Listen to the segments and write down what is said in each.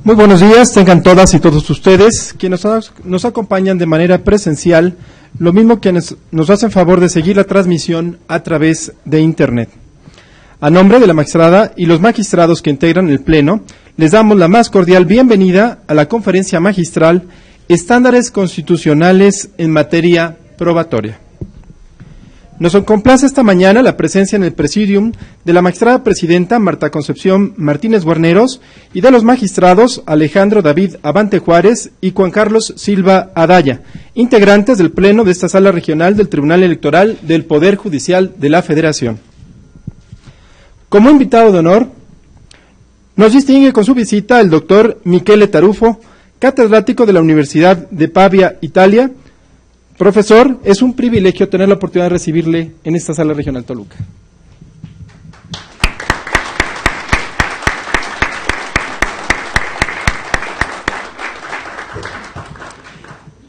Muy buenos días, tengan todas y todos ustedes, quienes nos acompañan de manera presencial, lo mismo que nos hacen favor de seguir la transmisión a través de Internet. A nombre de la magistrada y los magistrados que integran el Pleno, les damos la más cordial bienvenida a la conferencia magistral Estándares Constitucionales en Materia Probatoria. Nos complace esta mañana la presencia en el presidium de la magistrada presidenta Marta Concepción Martínez Guarneros y de los magistrados Alejandro David Abante Juárez y Juan Carlos Silva Adaya, integrantes del Pleno de esta Sala Regional del Tribunal Electoral del Poder Judicial de la Federación. Como invitado de honor, nos distingue con su visita el doctor Michele Tarufo, catedrático de la Universidad de Pavia, Italia. Profesor, es un privilegio tener la oportunidad de recibirle en esta Sala Regional Toluca.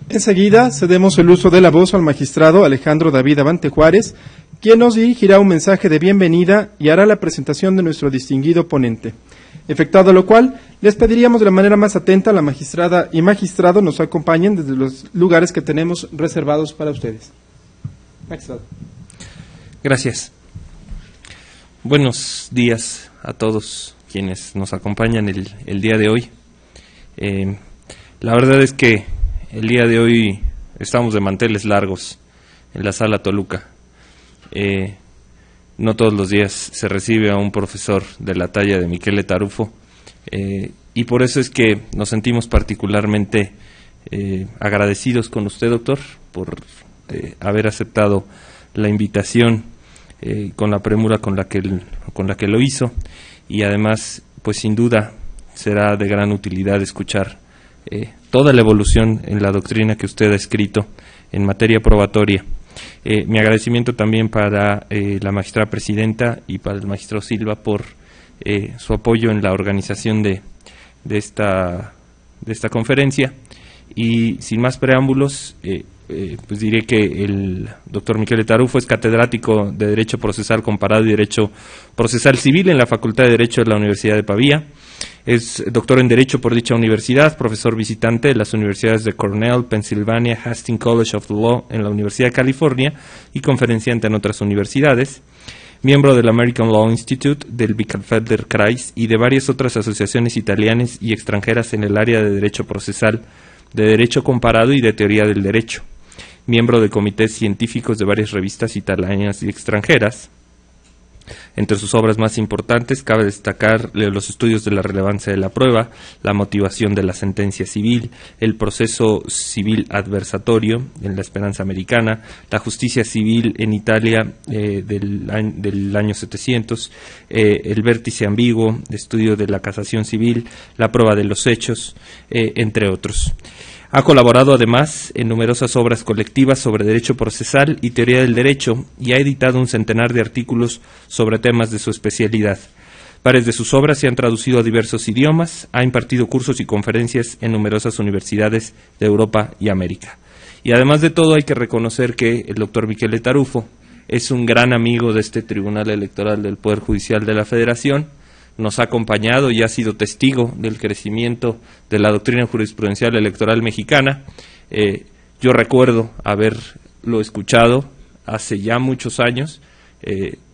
Enseguida cedemos el uso de la voz al magistrado Alejandro David Abante Juárez, quien nos dirigirá un mensaje de bienvenida y hará la presentación de nuestro distinguido ponente. Efectuado lo cual, les pediríamos de la manera más atenta a la magistrada y magistrado nos acompañen desde los lugares que tenemos reservados para ustedes. Magistrado. Gracias. Buenos días a todos quienes nos acompañan el día de hoy. La verdad es que el día de hoy estamos de manteles largos en la Sala Toluca. No todos los días se recibe a un profesor de la talla de Michele Tarufo y por eso es que nos sentimos particularmente agradecidos con usted, doctor, por haber aceptado la invitación con la premura con la que lo hizo, y además, pues sin duda será de gran utilidad escuchar toda la evolución en la doctrina que usted ha escrito en materia probatoria. Mi agradecimiento también para la magistrada presidenta y para el magistrado Silva por su apoyo en la organización de esta conferencia, y sin más preámbulos, pues diré que el doctor Michele Tarufo es catedrático de Derecho Procesal Comparado y Derecho Procesal Civil en la Facultad de Derecho de la Universidad de Pavía. Es doctor en Derecho por dicha universidad, profesor visitante de las universidades de Cornell, Pennsylvania, Hastings College of Law en la Universidad de California y conferenciante en otras universidades. Miembro del American Law Institute, del Bielefeld Kreis y de varias otras asociaciones italianas y extranjeras en el área de Derecho Procesal, de Derecho Comparado y de Teoría del Derecho. Miembro de comités científicos de varias revistas italianas y extranjeras. Entre sus obras más importantes cabe destacar los estudios de la relevancia de la prueba, la motivación de la sentencia civil, el proceso civil adversatorio en la esperanza americana, la justicia civil en Italia del año 700, el vértice ambiguo, estudio de la casación civil, la prueba de los hechos, entre otros. Ha colaborado además en numerosas obras colectivas sobre derecho procesal y teoría del derecho y ha editado un centenar de artículos sobre temas de su especialidad. Varias de sus obras se han traducido a diversos idiomas, ha impartido cursos y conferencias en numerosas universidades de Europa y América. Y además de todo, hay que reconocer que el doctor Michele Tarufo es un gran amigo de este Tribunal Electoral del Poder Judicial de la Federación. Nos ha acompañado y ha sido testigo del crecimiento de la doctrina jurisprudencial electoral mexicana. Yo recuerdo haberlo escuchado hace ya muchos años,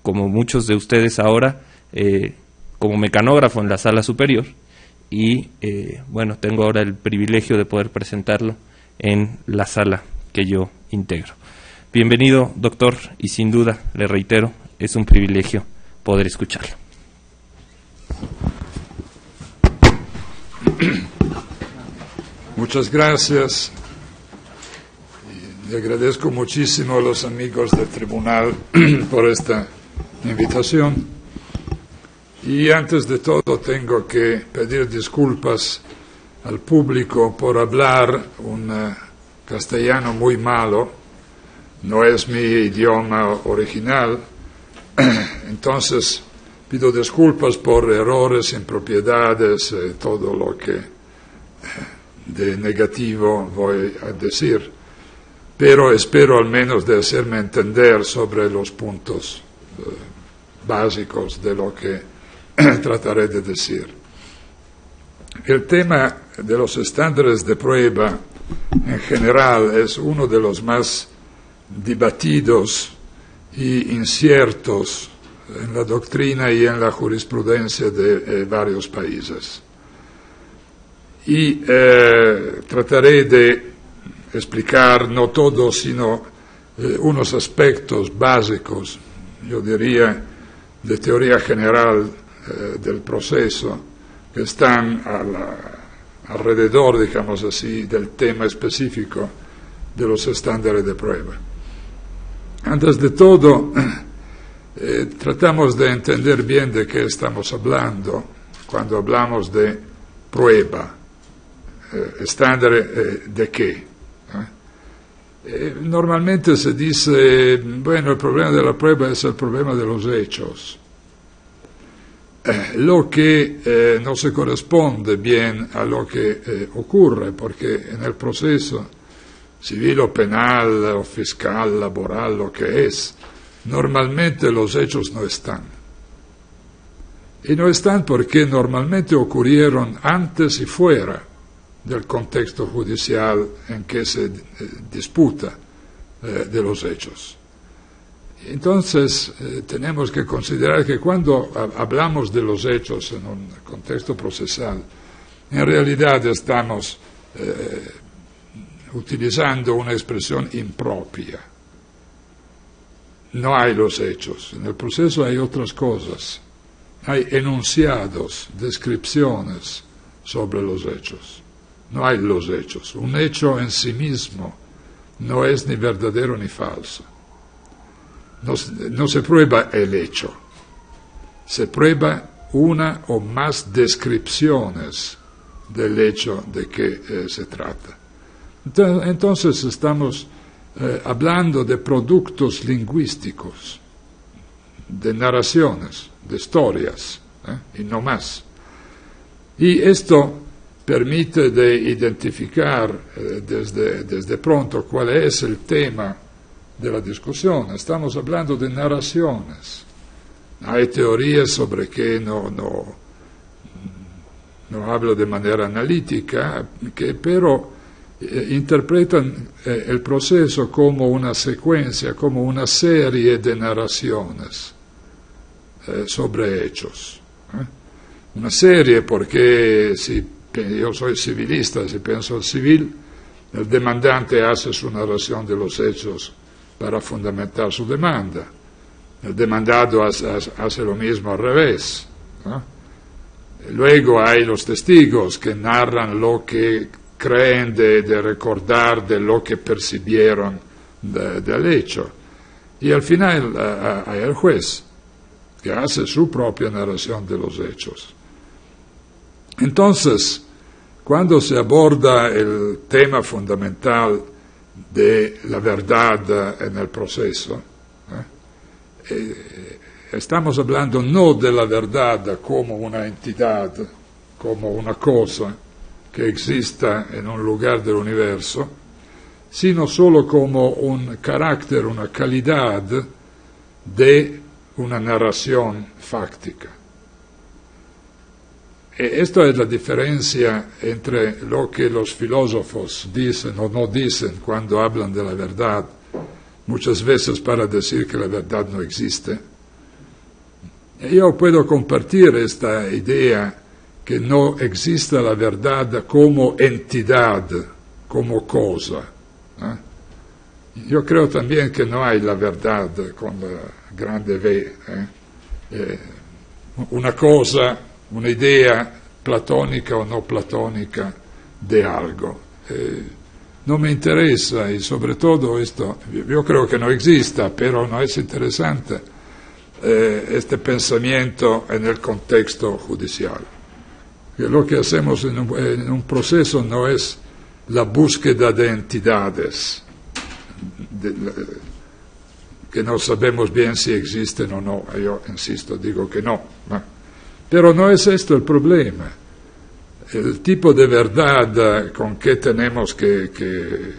como muchos de ustedes ahora, como mecanógrafo en la Sala Superior, y bueno, tengo ahora el privilegio de poder presentarlo en la sala que yo integro. Bienvenido, doctor, y sin duda, le reitero, es un privilegio poder escucharlo. Muchas gracias. Le agradezco muchísimo a los amigos del tribunal por esta invitación. Y antes de todo tengo que pedir disculpas al público por hablar un castellano muy malo. No es mi idioma original. Entonces pido disculpas por errores, impropiedades, todo lo que de negativo voy a decir, pero espero al menos de hacerme entender sobre los puntos básicos de lo que trataré de decir. el tema de los estándares de prueba en general es uno de los más debatidos y inciertos en la doctrina y en la jurisprudencia de varios países. Y trataré de explicar no todo, sino unos aspectos básicos, yo diría, de teoría general del proceso, que están alrededor, digamos así, del tema específico de los estándares de prueba. Antes de todo, tratamos de entender bien de qué estamos hablando cuando hablamos de prueba. ¿Estándar de qué? Normalmente se dice, bueno, el problema de la prueba es el problema de los hechos, lo que no se corresponde bien a lo que ocurre, porque en el proceso civil o penal o fiscal, laboral, lo que es, normalmente los hechos no están. Y no están porque normalmente ocurrieron antes y fuera del contexto judicial en que se disputa de los hechos. Entonces, tenemos que considerar que cuando hablamos de los hechos en un contexto procesal, en realidad estamos utilizando una expresión impropia. No hay los hechos. En el proceso hay otras cosas. Hay enunciados, descripciones sobre los hechos. No hay los hechos. Un hecho en sí mismo no es ni verdadero ni falso. No se prueba el hecho. Se prueba una o más descripciones del hecho de que se trata. Entonces estamos hablando de productos lingüísticos, de narraciones, de historias, y no más. Y esto permite de identificar desde pronto cuál es el tema de la discusión. Estamos hablando de narraciones. Hay teorías sobre que no hablo de manera analítica, que pero interpretan el proceso como una secuencia, como una serie de narraciones sobre hechos. Una serie porque yo soy civilista, si pienso al civil, el demandante hace su narración de los hechos para fundamentar su demanda. El demandado hace lo mismo al revés, ¿no? Luego hay los testigos que narran lo que creen de recordar de lo que percibieron del hecho. Y al final hay el juez que hace su propia narración de los hechos. Entonces, cuando se aborda el tema fundamental de la verdad en el proceso, estamos hablando no de la verdad como una entidad, como una cosa que exista en un lugar del universo, sino solo como un carácter, una calidad de una narración fáctica. Esta es la diferencia entre lo que los filósofos dicen o no dicen cuando hablan de la verdad, muchas veces para decir que la verdad no existe. Yo puedo compartir esta idea que no existe la verdad como entidad, como cosa. Yo creo también que no hay la verdad con la grande V. Una cosa, una idea platónica o no platónica de algo. No me interesa y sobre todo esto, yo creo que no exista, pero no es interesante este pensamiento en el contexto judicial. Que lo que hacemos en un proceso no es la búsqueda de entidades, que no sabemos bien si existen o no. Yo insisto, digo que no. Pero no es esto el problema. El tipo de verdad con que tenemos que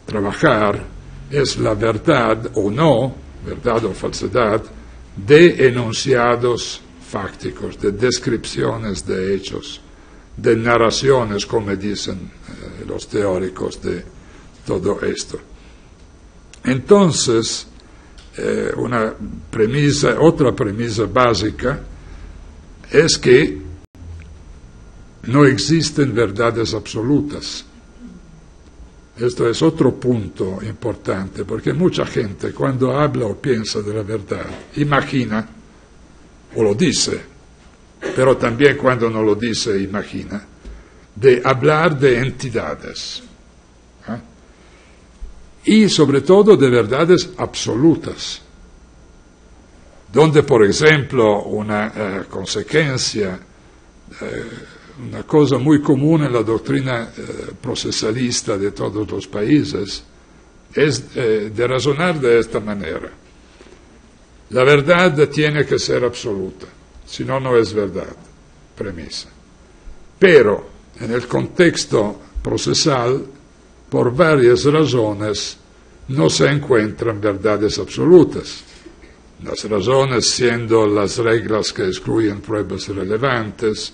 trabajar es la verdad o no, verdad o falsedad, de enunciados fácticos, de descripciones de hechos, de narraciones, como dicen los teóricos de todo esto. Entonces, otra premisa básica es que no existen verdades absolutas. Esto es otro punto importante, porque mucha gente cuando habla o piensa de la verdad, imagina o lo dice, pero también cuando no lo dice, imagina, de hablar de entidades. Y sobre todo de verdades absolutas, donde, por ejemplo, una consecuencia, una cosa muy común en la doctrina procesalista de todos los países, es de razonar de esta manera. La verdad tiene que ser absoluta, si no, no es verdad, premisa. Pero, en el contexto procesal, por varias razones, no se encuentran verdades absolutas. Las razones siendo las reglas que excluyen pruebas relevantes,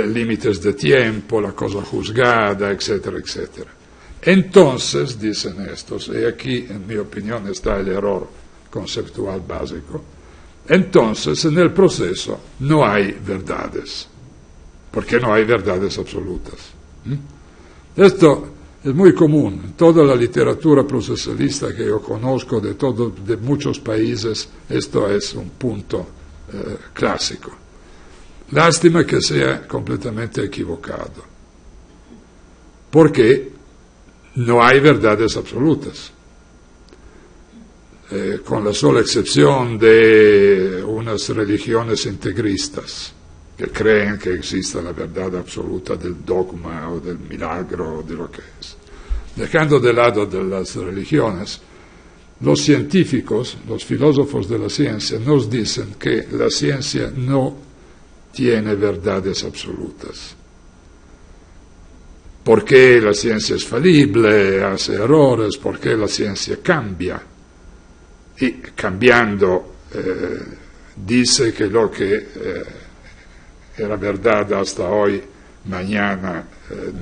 límites de tiempo, la cosa juzgada, etcétera, etcétera. Entonces, dicen estos, y aquí, en mi opinión, está el error conceptual básico, entonces en el proceso no hay verdades, porque no hay verdades absolutas. Esto es muy común en toda la literatura procesalista que yo conozco de muchos países. Esto es un punto clásico. Lástima que sea completamente equivocado, porque no hay verdades absolutas, con la sola excepción de unas religiones integristas que creen que existe la verdad absoluta del dogma o del milagro o de lo que es. Dejando de lado de las religiones, los científicos, los filósofos de la ciencia, nos dicen que la ciencia no tiene verdades absolutas. Porque la ciencia es falible, hace errores, porque la ciencia cambia. Y cambiando, dice que lo que era verdad hasta hoy, mañana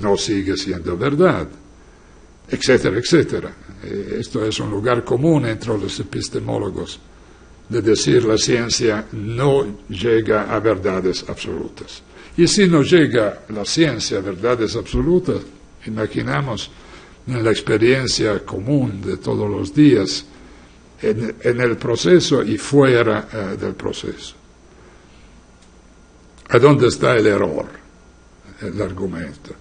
no sigue siendo verdad, etcétera, etcétera. Esto es un lugar común entre los epistemólogos, de decir la ciencia no llega a verdades absolutas. Y si no llega la ciencia a verdades absolutas, imaginamos en la experiencia común de todos los días, en el proceso y fuera del proceso. ¿A dónde está el error? El argumento.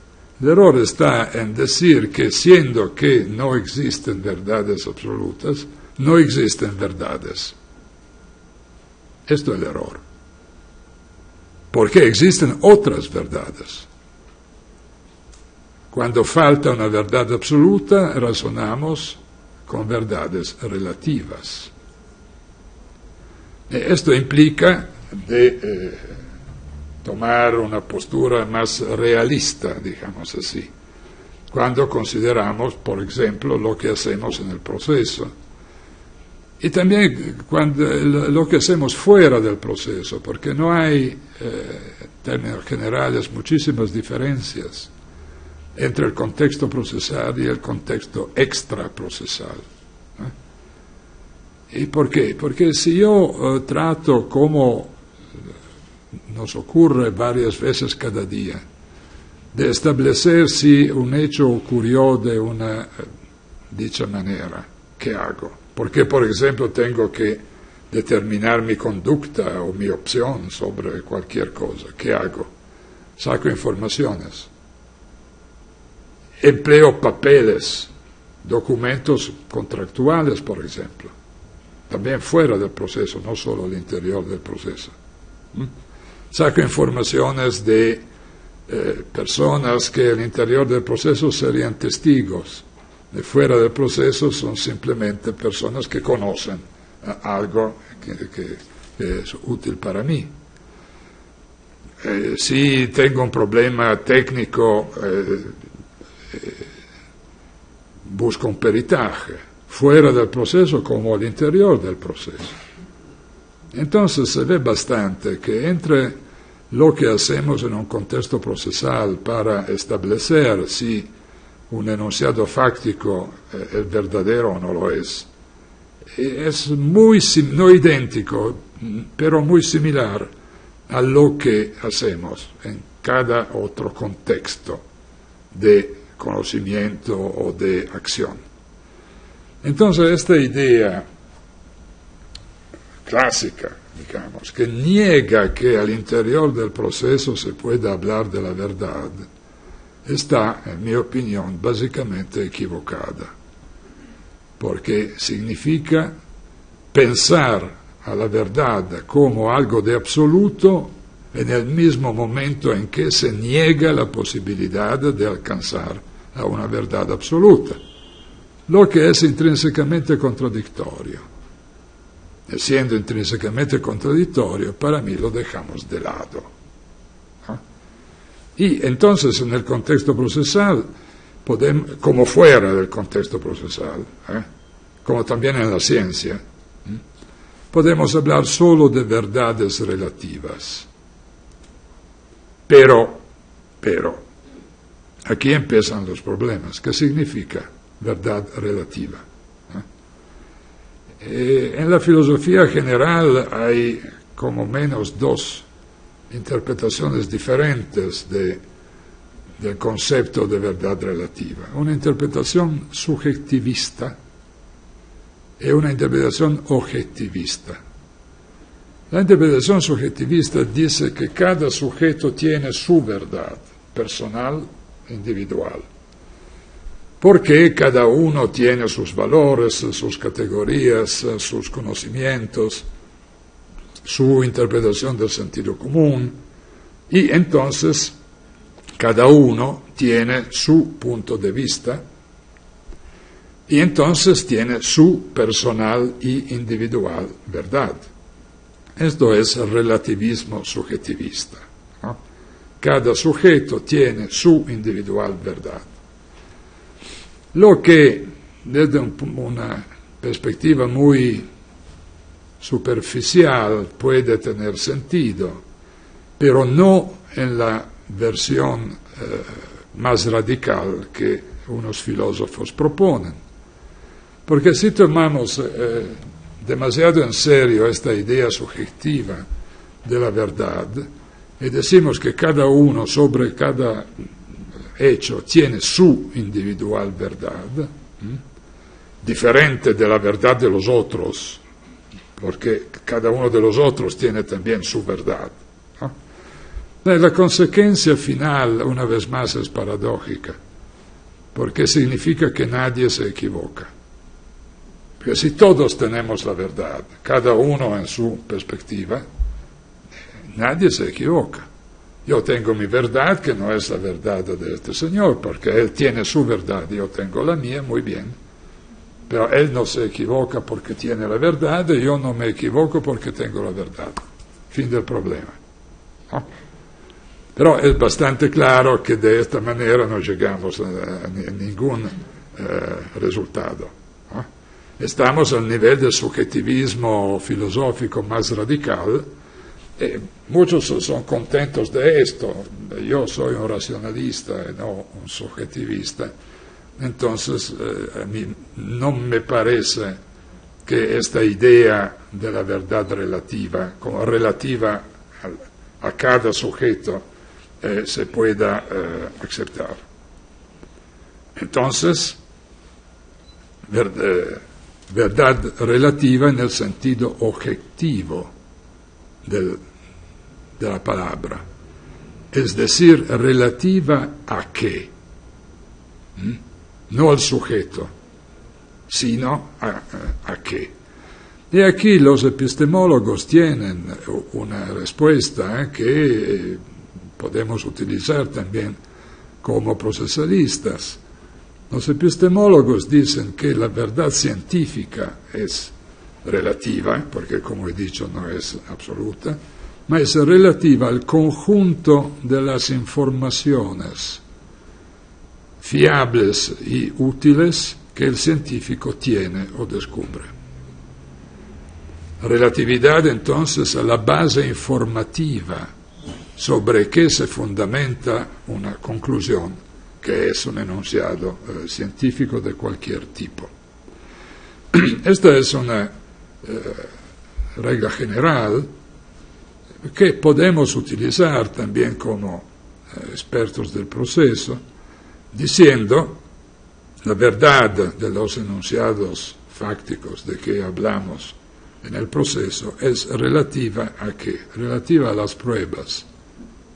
El error está en decir que siendo que no existen verdades absolutas, no existen verdades. Esto es el error. Porque existen otras verdades. Cuando falta una verdad absoluta, razonamos con verdades relativas. Esto implica de tomar una postura más realista, digamos así, cuando consideramos, por ejemplo, lo que hacemos en el proceso. Y también lo que hacemos fuera del proceso, porque no hay, en términos generales, muchísimas diferencias entre el contexto procesal y el contexto extraprocesal. ¿Y por qué? Porque si yo trato, como nos ocurre varias veces cada día, de establecer si un hecho ocurrió de una dicha manera, ¿qué hago? Porque, por ejemplo, tengo que determinar mi conducta o mi opción sobre cualquier cosa. ¿Qué hago? Saco informaciones. Empleo papeles, documentos contractuales, por ejemplo. También fuera del proceso, no solo al interior del proceso. Saco informaciones de personas que al interior del proceso serían testigos. De fuera del proceso son simplemente personas que conocen algo que es útil para mí. Si tengo un problema técnico, busco un peritaje, fuera del proceso como al interior del proceso. Entonces se ve bastante que entre lo que hacemos en un contexto procesal para establecer si un enunciado fáctico es verdadero o no lo es no idéntico, pero muy similar a lo que hacemos en cada otro contexto de conocimiento o de acción. Entonces, esta idea clásica, digamos, que niega que al interior del proceso se pueda hablar de la verdad, está, en mi opinión, básicamente equivocada, porque significa pensar a la verdad como algo de absoluto en el mismo momento en que se niega la posibilidad de alcanzar a una verdad absoluta, lo que es intrínsecamente contradictorio. Y siendo intrínsecamente contradictorio, para mí lo dejamos de lado. Y entonces en el contexto procesal, como fuera del contexto procesal, como también en la ciencia, podemos hablar solo de verdades relativas. Pero, aquí empiezan los problemas. ¿Qué significa verdad relativa? En la filosofía general hay como menos dos interpretaciones diferentes del concepto de verdad relativa. Una interpretación subjetivista y una interpretación objetivista. La interpretación subjetivista dice que cada sujeto tiene su verdad personal, individual, porque cada uno tiene sus valores, sus categorías, sus conocimientos, su interpretación del sentido común, y entonces cada uno tiene su punto de vista y entonces tiene su personal y individual verdad. Esto es el relativismo subjetivista, ¿no? Cada sujeto tiene su individual verdad. Lo que desde una perspectiva muy superficial puede tener sentido, pero no en la versión más radical que unos filósofos proponen. Porque si tomamos demasiado en serio esta idea subjetiva de la verdad y decimos que cada uno sobre cada hecho tiene su individual verdad, diferente de la verdad de los otros, porque cada uno de los otros tiene también su verdad, ¿no? La consecuencia final, una vez más, es paradójica, porque significa que nadie se equivoca. Porque si todos tenemos la verdad, cada uno en su perspectiva, nadie se equivoca. Yo tengo mi verdad, que no es la verdad de este señor, porque él tiene su verdad, yo tengo la mía, muy bien. Pero él no se equivoca porque tiene la verdad y yo no me equivoco porque tengo la verdad. Fin del problema, ¿no? Pero es bastante claro que de esta manera no llegamos a ningún resultado, ¿no? Estamos al nivel del subjetivismo filosófico más radical. Muchos son contentos de esto. Yo soy un racionalista y no un subjetivista. Entonces, a mí no me parece que esta idea de la verdad relativa, como relativa a cada sujeto, se pueda aceptar. Entonces, verdad relativa en el sentido objetivo de la palabra, es decir, relativa a qué, no al sujeto, sino a qué. Y aquí los epistemólogos tienen una respuesta que podemos utilizar también como procesalistas. Los epistemólogos dicen que la verdad científica es relativa, porque como he dicho no es absoluta, ma es relativa al conjunto de las informaciones fiables y útiles que el científico tiene o descubre. Relatividad entonces a la base informativa sobre qué se fundamenta una conclusión que es un enunciado científico de cualquier tipo. Esta es una regla general que podemos utilizar también como expertos del proceso, diciendo la verdad de los enunciados fácticos de que hablamos en el proceso es relativa a qué? Relativa a las pruebas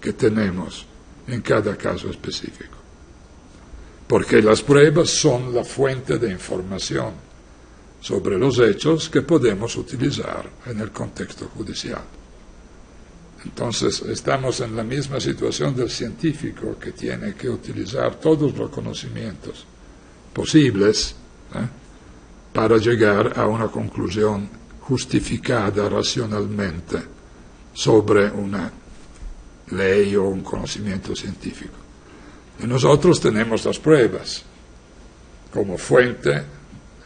que tenemos en cada caso específico. Porque las pruebas son la fuente de información sobre los hechos que podemos utilizar en el contexto judicial. Entonces, estamos en la misma situación del científico que tiene que utilizar todos los conocimientos posibles para llegar a una conclusión justificada racionalmente sobre una ley o un conocimiento científico. Y nosotros tenemos las pruebas como fuente,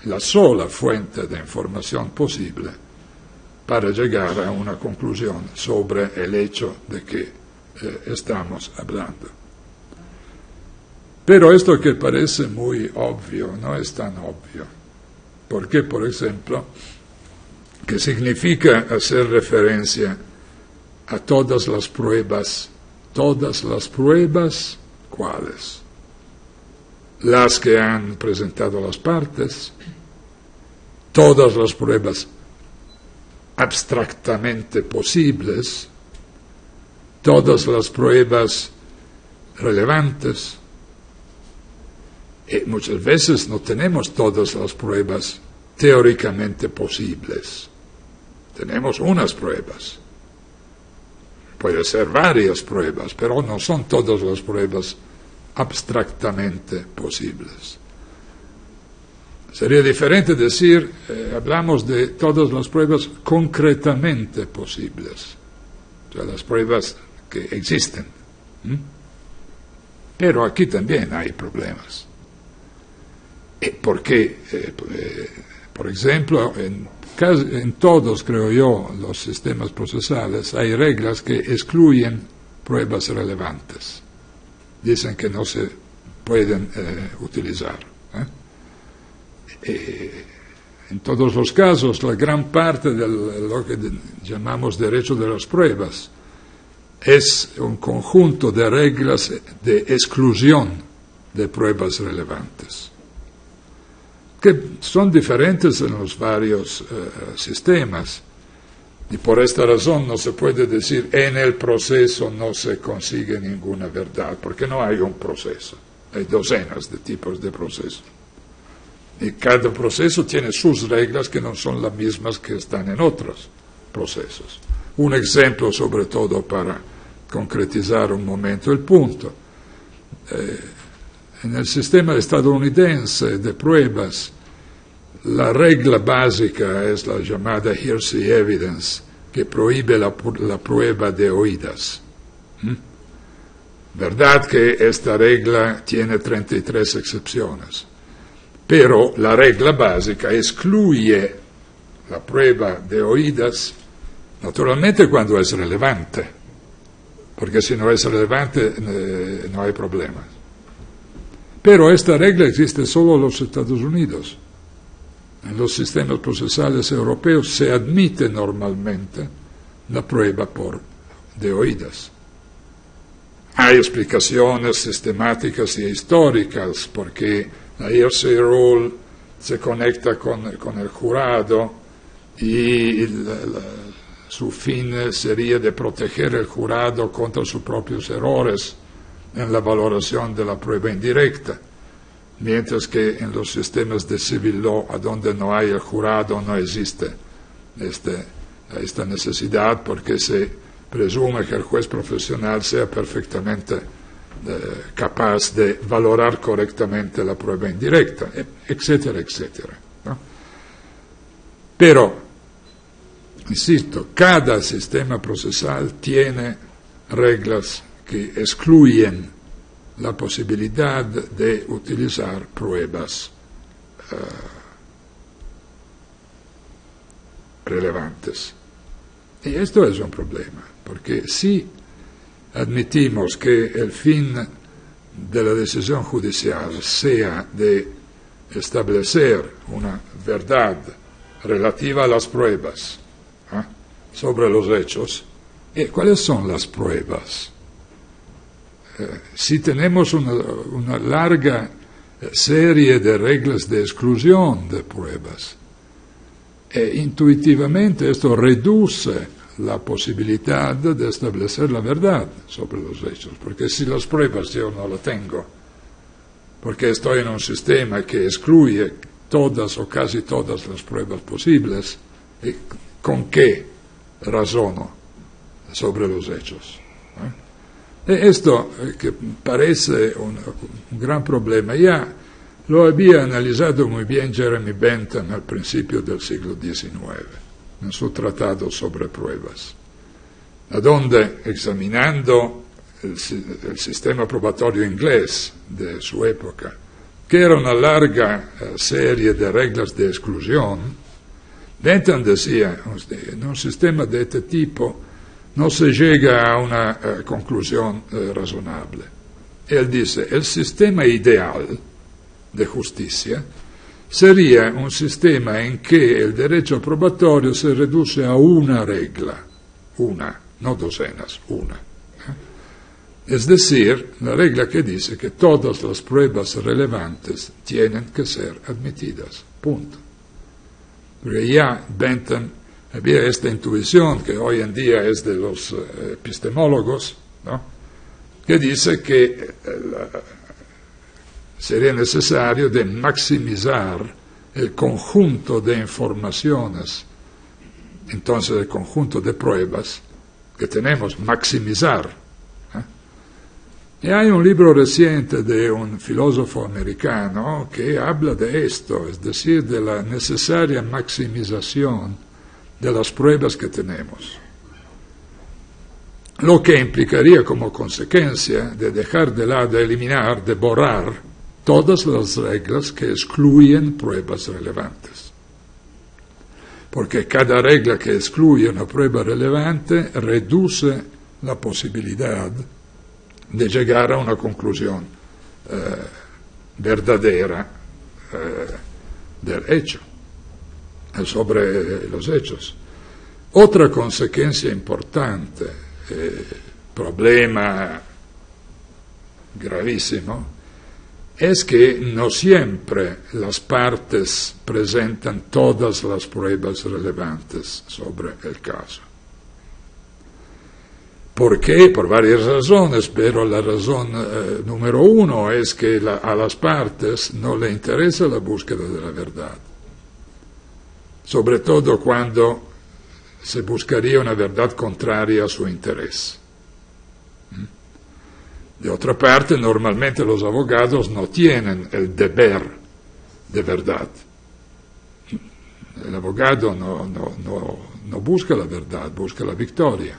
la sola fuente de información posible para llegar a una conclusión sobre el hecho de que estamos hablando. Pero esto que parece muy obvio no es tan obvio, porque, por ejemplo, ¿qué significa hacer referencia a todas las pruebas? Todas las pruebas, ¿cuáles? Las que han presentado las partes, todas las pruebas abstractamente posibles, todas las pruebas relevantes. Y muchas veces no tenemos todas las pruebas teóricamente posibles. Tenemos unas pruebas. Puede ser varias pruebas, pero no son todas las pruebas abstractamente posibles. Sería diferente decir, hablamos de todas las pruebas concretamente posibles, o sea, las pruebas que existen. Pero aquí también hay problemas. Porque, por ejemplo, en todos, creo yo, los sistemas procesales hay reglas que excluyen pruebas relevantes. Dicen que no se pueden utilizar. En todos los casos, la gran parte de lo que llamamos derecho de las pruebas es un conjunto de reglas de exclusión de pruebas relevantes, que son diferentes en los varios sistemas, y por esta razón no se puede decir en el proceso no se consigue ninguna verdad, porque no hay un proceso, hay docenas de tipos de proceso. Y cada proceso tiene sus reglas que no son las mismas que están en otros procesos. Un ejemplo, sobre todo, para concretizar un momento el punto. En el sistema estadounidense de pruebas, la regla básica es la llamada hearsay evidence, que prohíbe la prueba de oídas. Verdad que esta regla tiene 33 excepciones. Pero la regla básica excluye la prueba de oídas, naturalmente cuando es relevante, porque si no es relevante no hay problemas. Pero esta regla existe solo en los Estados Unidos. En los sistemas procesales europeos se admite normalmente la prueba de oídas. Hay explicaciones sistemáticas y históricas porque la hearsay rule se conecta con el jurado y su fin sería de proteger el jurado contra sus propios errores en la valoración de la prueba indirecta, mientras que en los sistemas de civil law, a donde no hay el jurado, no existe esta necesidad, porque se presume que el juez profesional sea perfectamente capaz de valorar correctamente la prueba indirecta, etcétera, etcétera, ¿no? Pero, insisto, cada sistema procesal tiene reglas que excluyen la posibilidad de utilizar pruebas relevantes. Y esto es un problema, porque si admitimos que el fin de la decisión judicial sea de establecer una verdad relativa a las pruebas sobre los hechos, ¿cuáles son las pruebas? Si tenemos una larga serie de reglas de exclusión de pruebas, intuitivamente esto reduce la posibilidad de establecer la verdad sobre los hechos, porque si las pruebas yo no las tengo, porque estoy en un sistema que excluye todas o casi todas las pruebas posibles, ¿con qué razono sobre los hechos? Esto que parece un gran problema, ya lo había analizado muy bien Jeremy Bentham al principio del siglo XIX, en su tratado sobre pruebas, a donde, examinando el sistema probatorio inglés de su época, que era una larga serie de reglas de exclusión, Bentham decía, en un sistema de este tipo no se llega a una conclusión razonable. Él dice, el sistema ideal de justicia sería un sistema en que el derecho probatorio se reduce a una regla, una, no docenas, una. Es decir, la regla que dice que todas las pruebas relevantes tienen que ser admitidas, punto. Porque ya Bentham había esta intuición que hoy en día es de los epistemólogos, ¿no?, que dice que sería necesario de maximizar el conjunto de informaciones, entonces el conjunto de pruebas que tenemos, maximizar. Y hay un libro reciente de un filósofo americano que habla de esto, es decir, de la necesaria maximización de las pruebas que tenemos, lo que implicaría como consecuencia de dejar de lado, de eliminar, de borrar todas las reglas que excluyen pruebas relevantes. Porque cada regla que excluye una prueba relevante reduce la posibilidad de llegar a una conclusión verdadera del hecho, sobre los hechos. Otra consecuencia importante, problema gravísimo, es que no siempre las partes presentan todas las pruebas relevantes sobre el caso. ¿Por qué? Por varias razones, pero la razón número uno es que a las partes no le interesa la búsqueda de la verdad, sobre todo cuando se buscaría una verdad contraria a su interés. De otra parte, normalmente los abogados no tienen el deber de verdad. El abogado no busca la verdad, busca la victoria.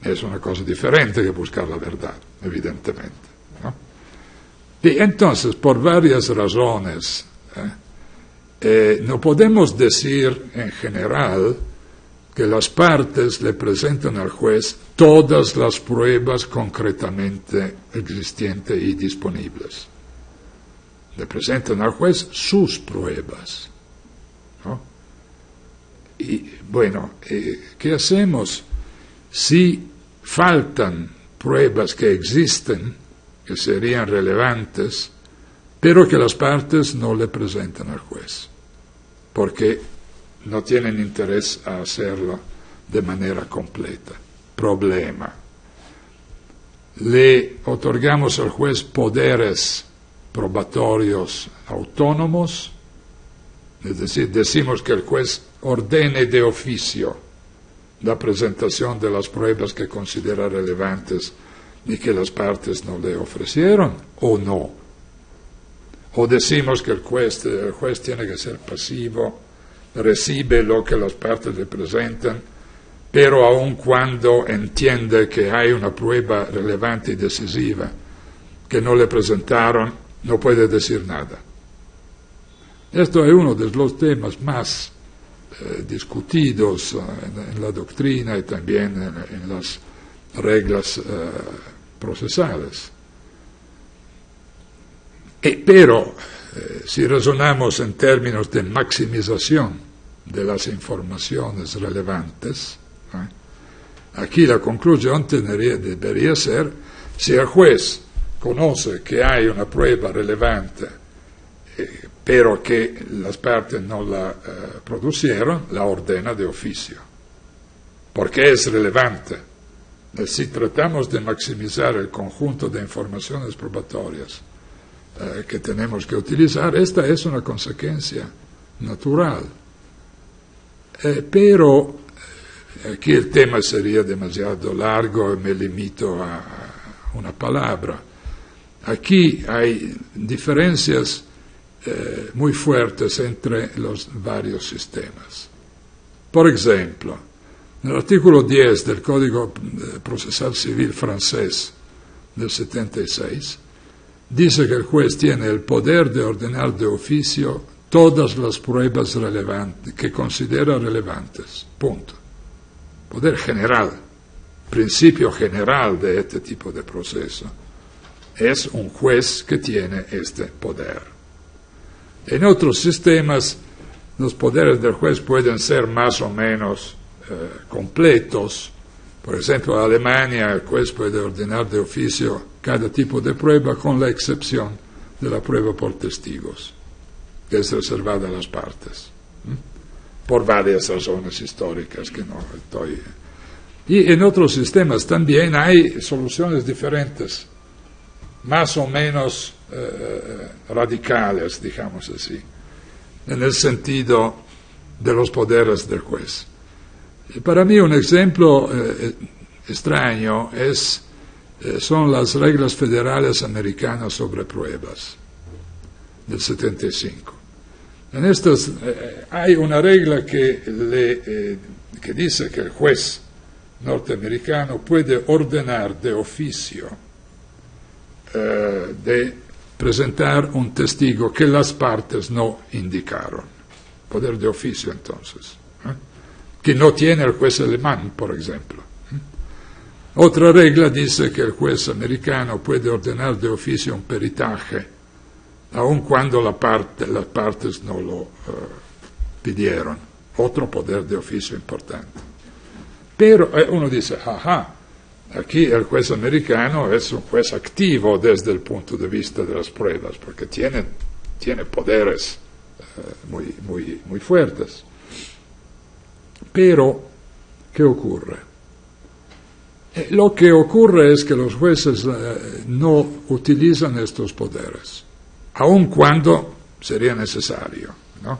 Es una cosa diferente que buscar la verdad, evidentemente, ¿no? Y entonces, por varias razones, no podemos decir en general que las partes le presentan al juez todas las pruebas concretamente existentes y disponibles. Le presentan al juez sus pruebas, ¿no? Y bueno, ¿qué hacemos si faltan pruebas que existen, que serían relevantes, pero que las partes no le presentan al juez, porque no tienen interés a hacerlo de manera completa? Problema. Le otorgamos al juez poderes probatorios autónomos, es decir, decimos que el juez ordene de oficio la presentación de las pruebas que considera relevantes y que las partes no le ofrecieron, o no. O decimos que el juez tiene que ser pasivo, recibe lo que las partes le presentan, pero aun cuando entiende que hay una prueba relevante y decisiva que no le presentaron, no puede decir nada. Esto es uno de los temas más discutidos en la doctrina y también en las reglas procesales. Pero, si razonamos en términos de maximización de las informaciones relevantes, aquí la conclusión debería ser: si el juez conoce que hay una prueba relevante, pero que las partes no la producieron, la ordena de oficio, porque es relevante. Si tratamos de maximizar el conjunto de informaciones probatorias que tenemos que utilizar, esta es una consecuencia natural. Pero aquí el tema sería demasiado largo y me limito a una palabra. Aquí hay diferencias muy fuertes entre los varios sistemas. Por ejemplo, en el artículo 10 del Código Procesal Civil francés del 76, dice que el juez tiene el poder de ordenar de oficio todas las pruebas relevantes que considera relevantes. Punto. Poder general, principio general de este tipo de proceso. Es un juez que tiene este poder. En otros sistemas, los poderes del juez pueden ser más o menos completos. Por ejemplo, en Alemania el juez puede ordenar de oficio cada tipo de prueba, con la excepción de la prueba por testigos, que es reservada a las partes, por varias razones históricas que no estoy. Y en otros sistemas también hay soluciones diferentes, más o menos radicales, digamos así, en el sentido de los poderes del juez. Para mí un ejemplo extraño son las reglas federales americanas sobre pruebas del 75. En estas hay una regla que dice que el juez norteamericano puede ordenar de oficio de presentar un testigo que las partes no indicaron. Poder de oficio, entonces, que no tiene el juez alemán, por ejemplo. Otra regla dice que el juez americano puede ordenar de oficio un peritaje, aun cuando las partes no lo pidieron. Otro poder de oficio importante. Pero uno dice, aquí el juez americano es un juez activo desde el punto de vista de las pruebas, porque tiene poderes muy fuertes. Pero, ¿qué ocurre? Lo que ocurre es que los jueces no utilizan estos poderes, aun cuando sería necesario, ¿no?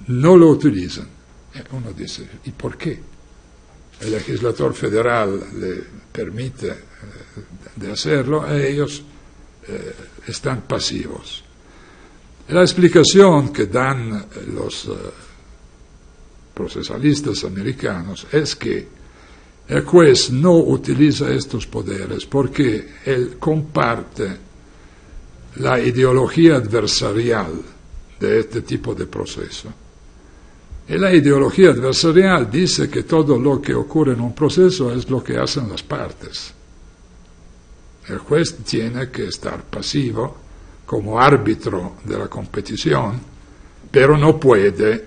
No lo utilizan. Uno dice, ¿y por qué? El legislador federal le permite de hacerlo, ellos están pasivos. La explicación que dan los procesalistas americanos es que el juez no utiliza estos poderes porque él comparte la ideología adversarial de este tipo de proceso. Y la ideología adversarial dice que todo lo que ocurre en un proceso es lo que hacen las partes. El juez tiene que estar pasivo como árbitro de la competición, pero no puede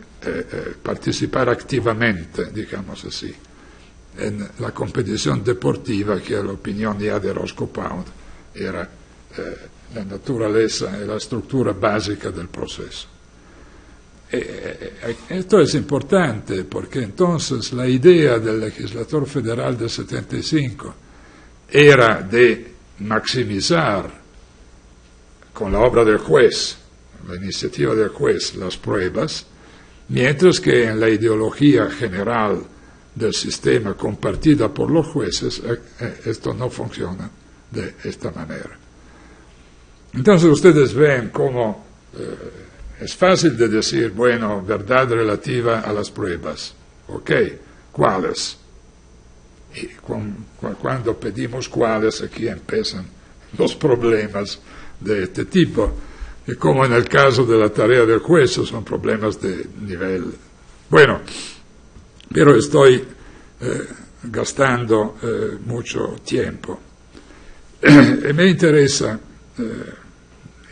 participar activamente, digamos así, en la competición deportiva, que la opinión ya de Roscoe Pound era la naturaleza y la estructura básica del proceso. Esto es importante porque entonces la idea del legislador federal del 75 era de maximizar con la obra del juez, la iniciativa del juez, las pruebas, mientras que en la ideología general del sistema compartida por los jueces esto no funciona de esta manera. Entonces ustedes ven cómo es fácil de decir, bueno, verdad relativa a las pruebas. Ok, ¿cuáles? Y cuando pedimos cuáles, aquí empiezan los problemas de este tipo. Y como en el caso de la tarea del juez, son problemas de nivel. Bueno, pero estoy gastando mucho tiempo. E me interesa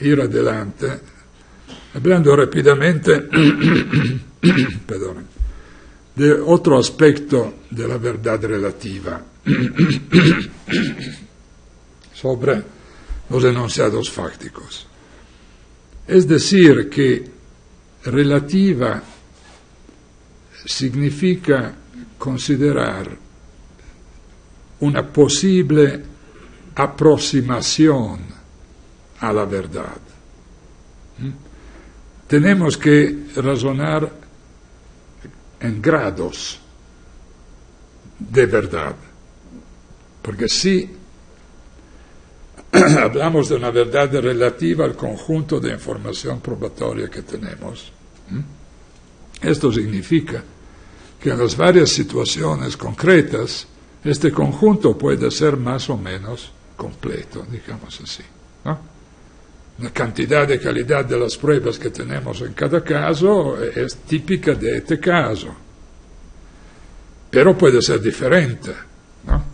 ir adelante hablando rápidamente perdón, de otro aspecto de la verdad relativa sobre los enunciados fácticos. Es decir, que relativa significa considerar una posible aproximación a la verdad. Tenemos que razonar en grados de verdad, porque si hablamos de una verdad relativa al conjunto de información probatoria que tenemos, esto significa que en las varias situaciones concretas este conjunto puede ser más o menos completo, digamos así, ¿no? La cantidad y calidad de las pruebas que tenemos en cada caso es típica de este caso, pero puede ser diferente, ¿no?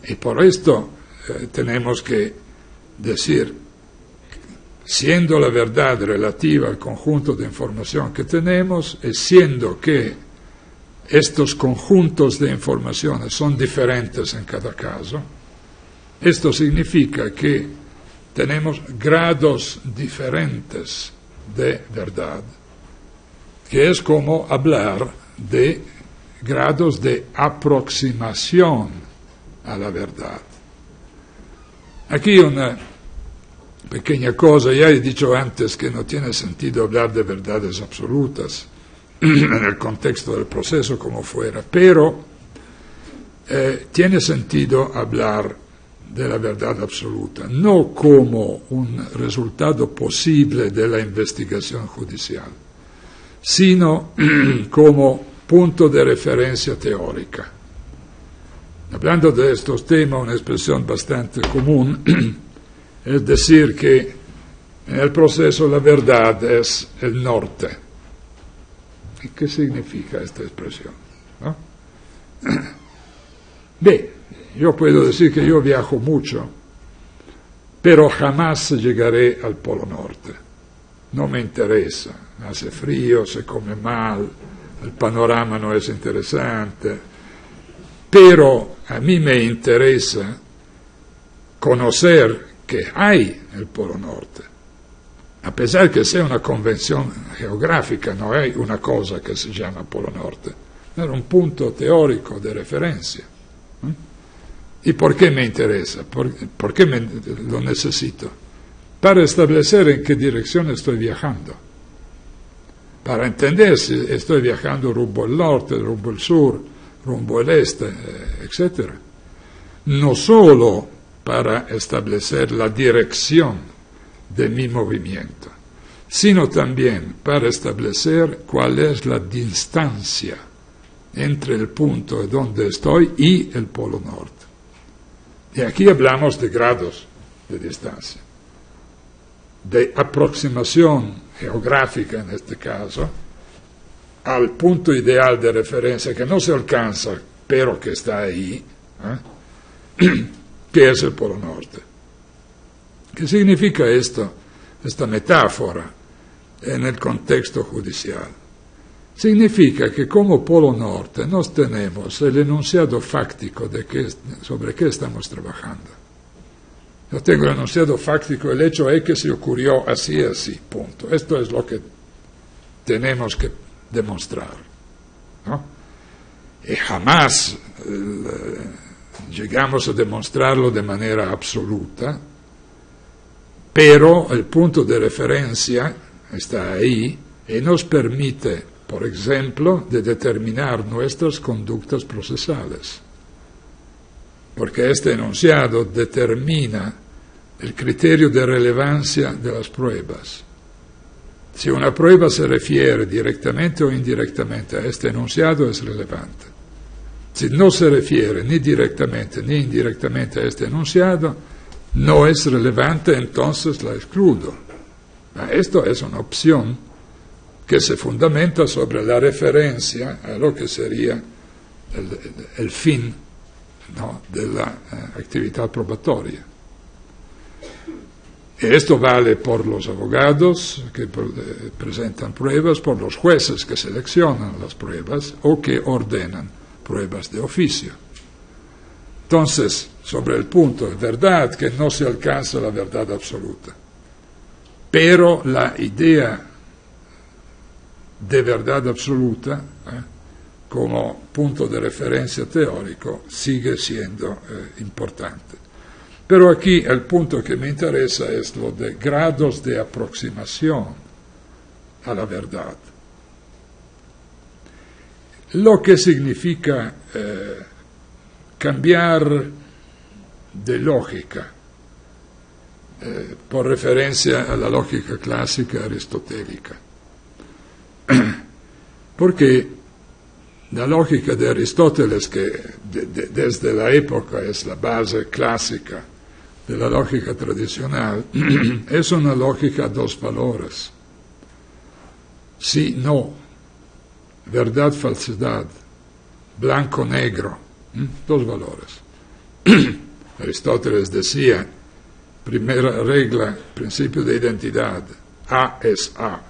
Y por esto tenemos que decir, siendo la verdad relativa al conjunto de información que tenemos, y siendo que estos conjuntos de informaciones son diferentes en cada caso, esto significa que tenemos grados diferentes de verdad, que es como hablar de grados de aproximación a la verdad. Aquí una pequeña cosa, ya he dicho antes que no tiene sentido hablar de verdades absolutas en el contexto del proceso como fuera, pero tiene sentido hablar de la verdad absoluta, no como un resultado posible de la investigación judicial, sino como punto de referencia teórica. Hablando de estos temas, una expresión bastante común es decir que en el proceso la verdad es el norte. ¿Y qué significa esta expresión? ¿No? Yo puedo decir que yo viajo mucho, pero jamás llegaré al Polo Norte. No me interesa. Hace frío, se come mal, el panorama no es interesante. Pero a mí me interesa conocer que hay el Polo Norte. A pesar que sea una convención geográfica, no hay una cosa que se llama Polo Norte. Es un punto teórico de referencia. ¿Y por qué me interesa? ¿Por qué lo necesito? Para establecer en qué dirección estoy viajando. Para entender si estoy viajando rumbo al norte, rumbo al sur, rumbo al este, etc. No solo para establecer la dirección de mi movimiento, sino también para establecer cuál es la distancia entre el punto donde estoy y el Polo Norte. Y aquí hablamos de grados de distancia, de aproximación geográfica en este caso, al punto ideal de referencia que no se alcanza, pero que está ahí, que es el Polo Norte. ¿Qué significa esto, esta metáfora en el contexto judicial? Significa que como Polo Norte nos tenemos el enunciado fáctico sobre qué estamos trabajando. Yo tengo el enunciado fáctico, el hecho es que se ocurrió así, así, punto. Esto es lo que tenemos que demostrar, ¿no? Y jamás llegamos a demostrarlo de manera absoluta, pero el punto de referencia está ahí y nos permite, por ejemplo, de determinar nuestras conductas procesales, porque este enunciado determina el criterio de relevancia de las pruebas. Si una prueba se refiere directamente o indirectamente a este enunciado, es relevante. Si no se refiere ni directamente ni indirectamente a este enunciado, no es relevante, entonces la excludo. Esto es una opción que se fundamenta sobre la referencia a lo que sería el fin, ¿no?, de la actividad probatoria. Esto vale por los abogados que presentan pruebas, por los jueces que seleccionan las pruebas o que ordenan pruebas de oficio. Entonces, sobre el punto, es verdad que no se alcanza la verdad absoluta, pero la idea de verdad absoluta como punto de referencia teórico sigue siendo importante. Pero aquí el punto que me interesa es lo de grados de aproximación a la verdad. Lo que significa cambiar de lógica, por referencia a la lógica clásica aristotélica. Porque la lógica de Aristóteles, que desde la época es la base clásica de la lógica tradicional, es una lógica a dos valores. Sí, no, verdad, falsedad, blanco, negro, dos valores. Aristóteles decía, primera regla, principio de identidad, A es A,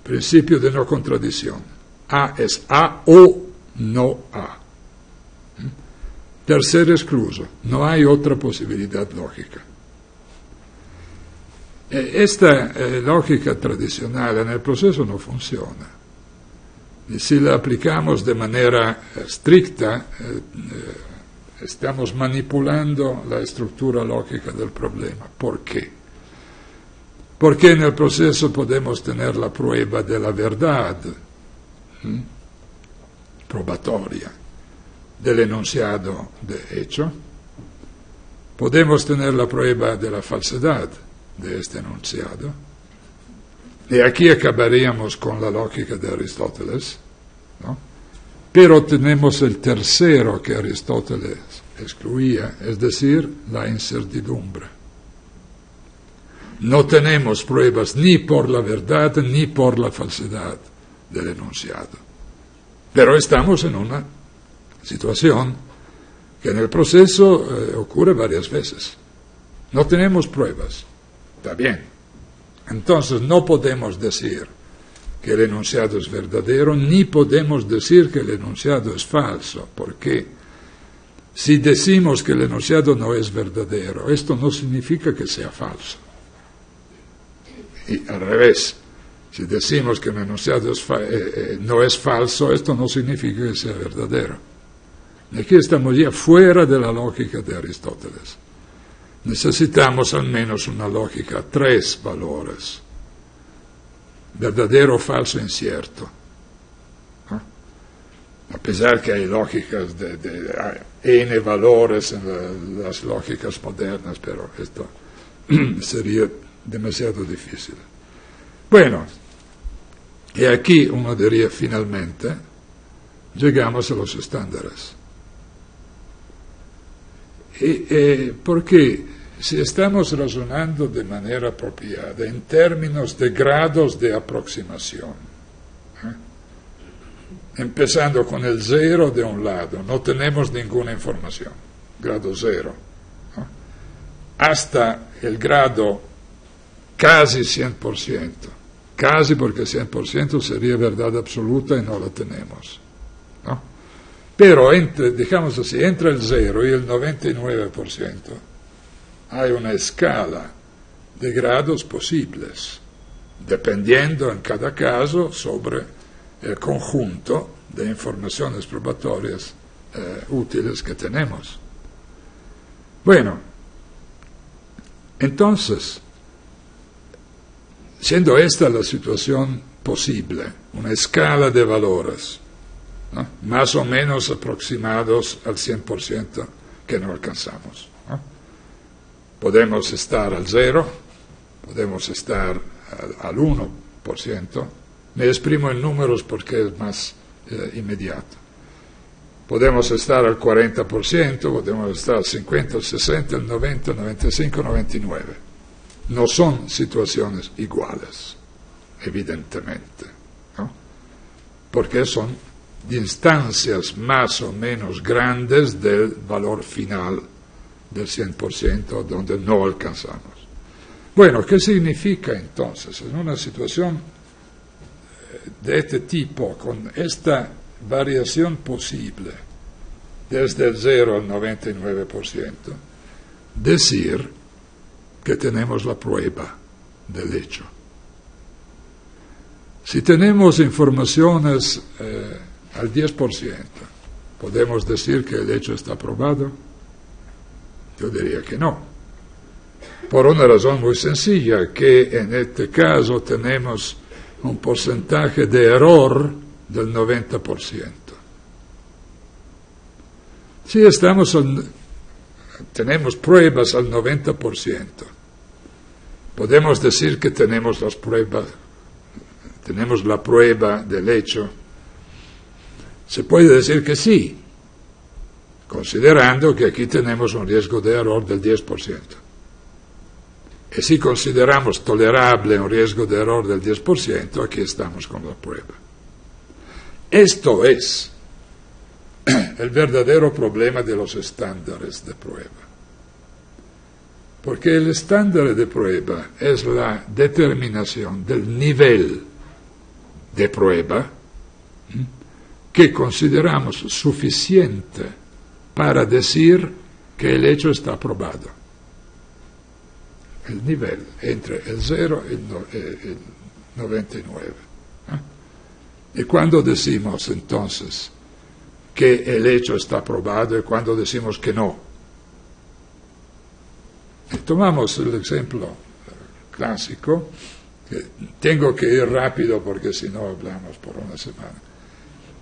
principio de no contradicción, A es A o no A. Tercer excluso, no hay otra posibilidad lógica. Esta lógica tradicional en el proceso no funciona. Y si la aplicamos de manera estricta, estamos manipulando la estructura lógica del problema. ¿Por qué? Porque en el proceso podemos tener la prueba de la verdad probatoria del enunciado de hecho, podemos tener la prueba de la falsedad de este enunciado, y aquí acabaríamos con la lógica de Aristóteles, ¿no? Pero tenemos el tercero que Aristóteles excluía, es decir, la incertidumbre. No tenemos pruebas ni por la verdad ni por la falsedad del enunciado, pero estamos en una situación que en el proceso ocurre varias veces. No tenemos pruebas, está bien. Entonces no podemos decir que el enunciado es verdadero, ni podemos decir que el enunciado es falso, porque si decimos que el enunciado no es verdadero, esto no significa que sea falso. Y al revés, si decimos que el enunciado no es falso, esto no significa que sea verdadero. Aquí estamos ya fuera de la lógica de Aristóteles. Necesitamos al menos una lógica a tres valores: verdadero, falso, incierto. A pesar que hay lógicas de n valores en las lógicas modernas, pero esto sería demasiado difícil. Bueno, y aquí uno diría finalmente, llegamos a los estándares. Porque si estamos razonando de manera apropiada en términos de grados de aproximación, empezando con el 0 de un lado, no tenemos ninguna información, grado 0, hasta el grado casi 100%, casi porque 100% sería verdad absoluta y no la tenemos, ¿no? Pero digamos así, entre el 0 y el 99% hay una escala de grados posibles, dependiendo en cada caso sobre el conjunto de informaciones probatorias útiles que tenemos. Bueno, entonces, siendo esta la situación posible, una escala de valores, ¿no?, más o menos aproximados al 100% que no alcanzamos, ¿no? Podemos estar al 0, podemos estar al 1%, me exprimo en números porque es más inmediato. Podemos estar al 40%, podemos estar al 50, al 60, al 90, al 95, 99. No son situaciones iguales, evidentemente, ¿no?, porque son distancias más o menos grandes del valor final del 100%, donde no alcanzamos. Bueno, ¿qué significa entonces en una situación de este tipo, con esta variación posible, desde el 0 al 99%, decir que tenemos la prueba del hecho? Si tenemos informaciones al 10%, ¿podemos decir que el hecho está probado? Yo diría que no. Por una razón muy sencilla, que en este caso tenemos un porcentaje de error del 90%. Si tenemos pruebas al 90%, podemos decir que tenemos la prueba del hecho. Se puede decir que sí, considerando que aquí tenemos un riesgo de error del 10%. Y si consideramos tolerable un riesgo de error del 10%, aquí estamos con la prueba. Esto es el verdadero problema de los estándares de prueba. Porque el estándar de prueba es la determinación del nivel de prueba que consideramos suficiente para decir que el hecho está probado. El nivel entre el 0 y el 99. Y cuando decimos entonces que el hecho está probado y cuando decimos que no. Y tomamos el ejemplo clásico, que tengo que ir rápido porque si no hablamos por una semana.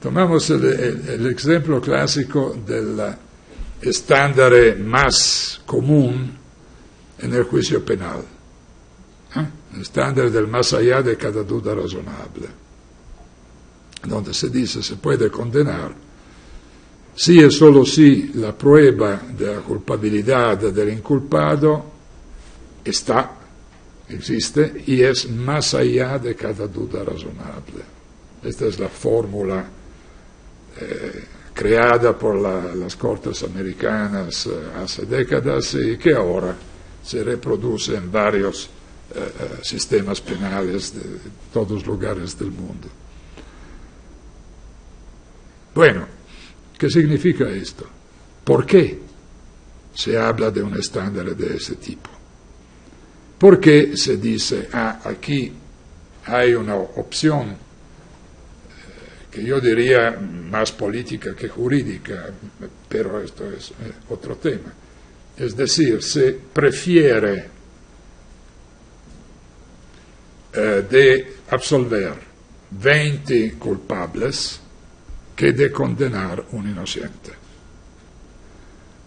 Tomamos el ejemplo clásico del estándar más común en el juicio penal, el estándar del más allá de cada duda razonable, donde se dice se puede condenar si y solo si la prueba de la culpabilidad del inculpado existe y es más allá de cada duda razonable. Esta es la fórmula creada por las Cortes americanas hace décadas y que ahora se reproduce en varios sistemas penales de todos los lugares del mundo. Bueno, ¿qué significa esto? ¿Por qué se habla de un estándar de ese tipo? ¿Por qué se dice, aquí hay una opción que yo diría más política que jurídica, pero esto es otro tema? Es decir, se prefiere de absolver 20 culpables que de condenar un inocente.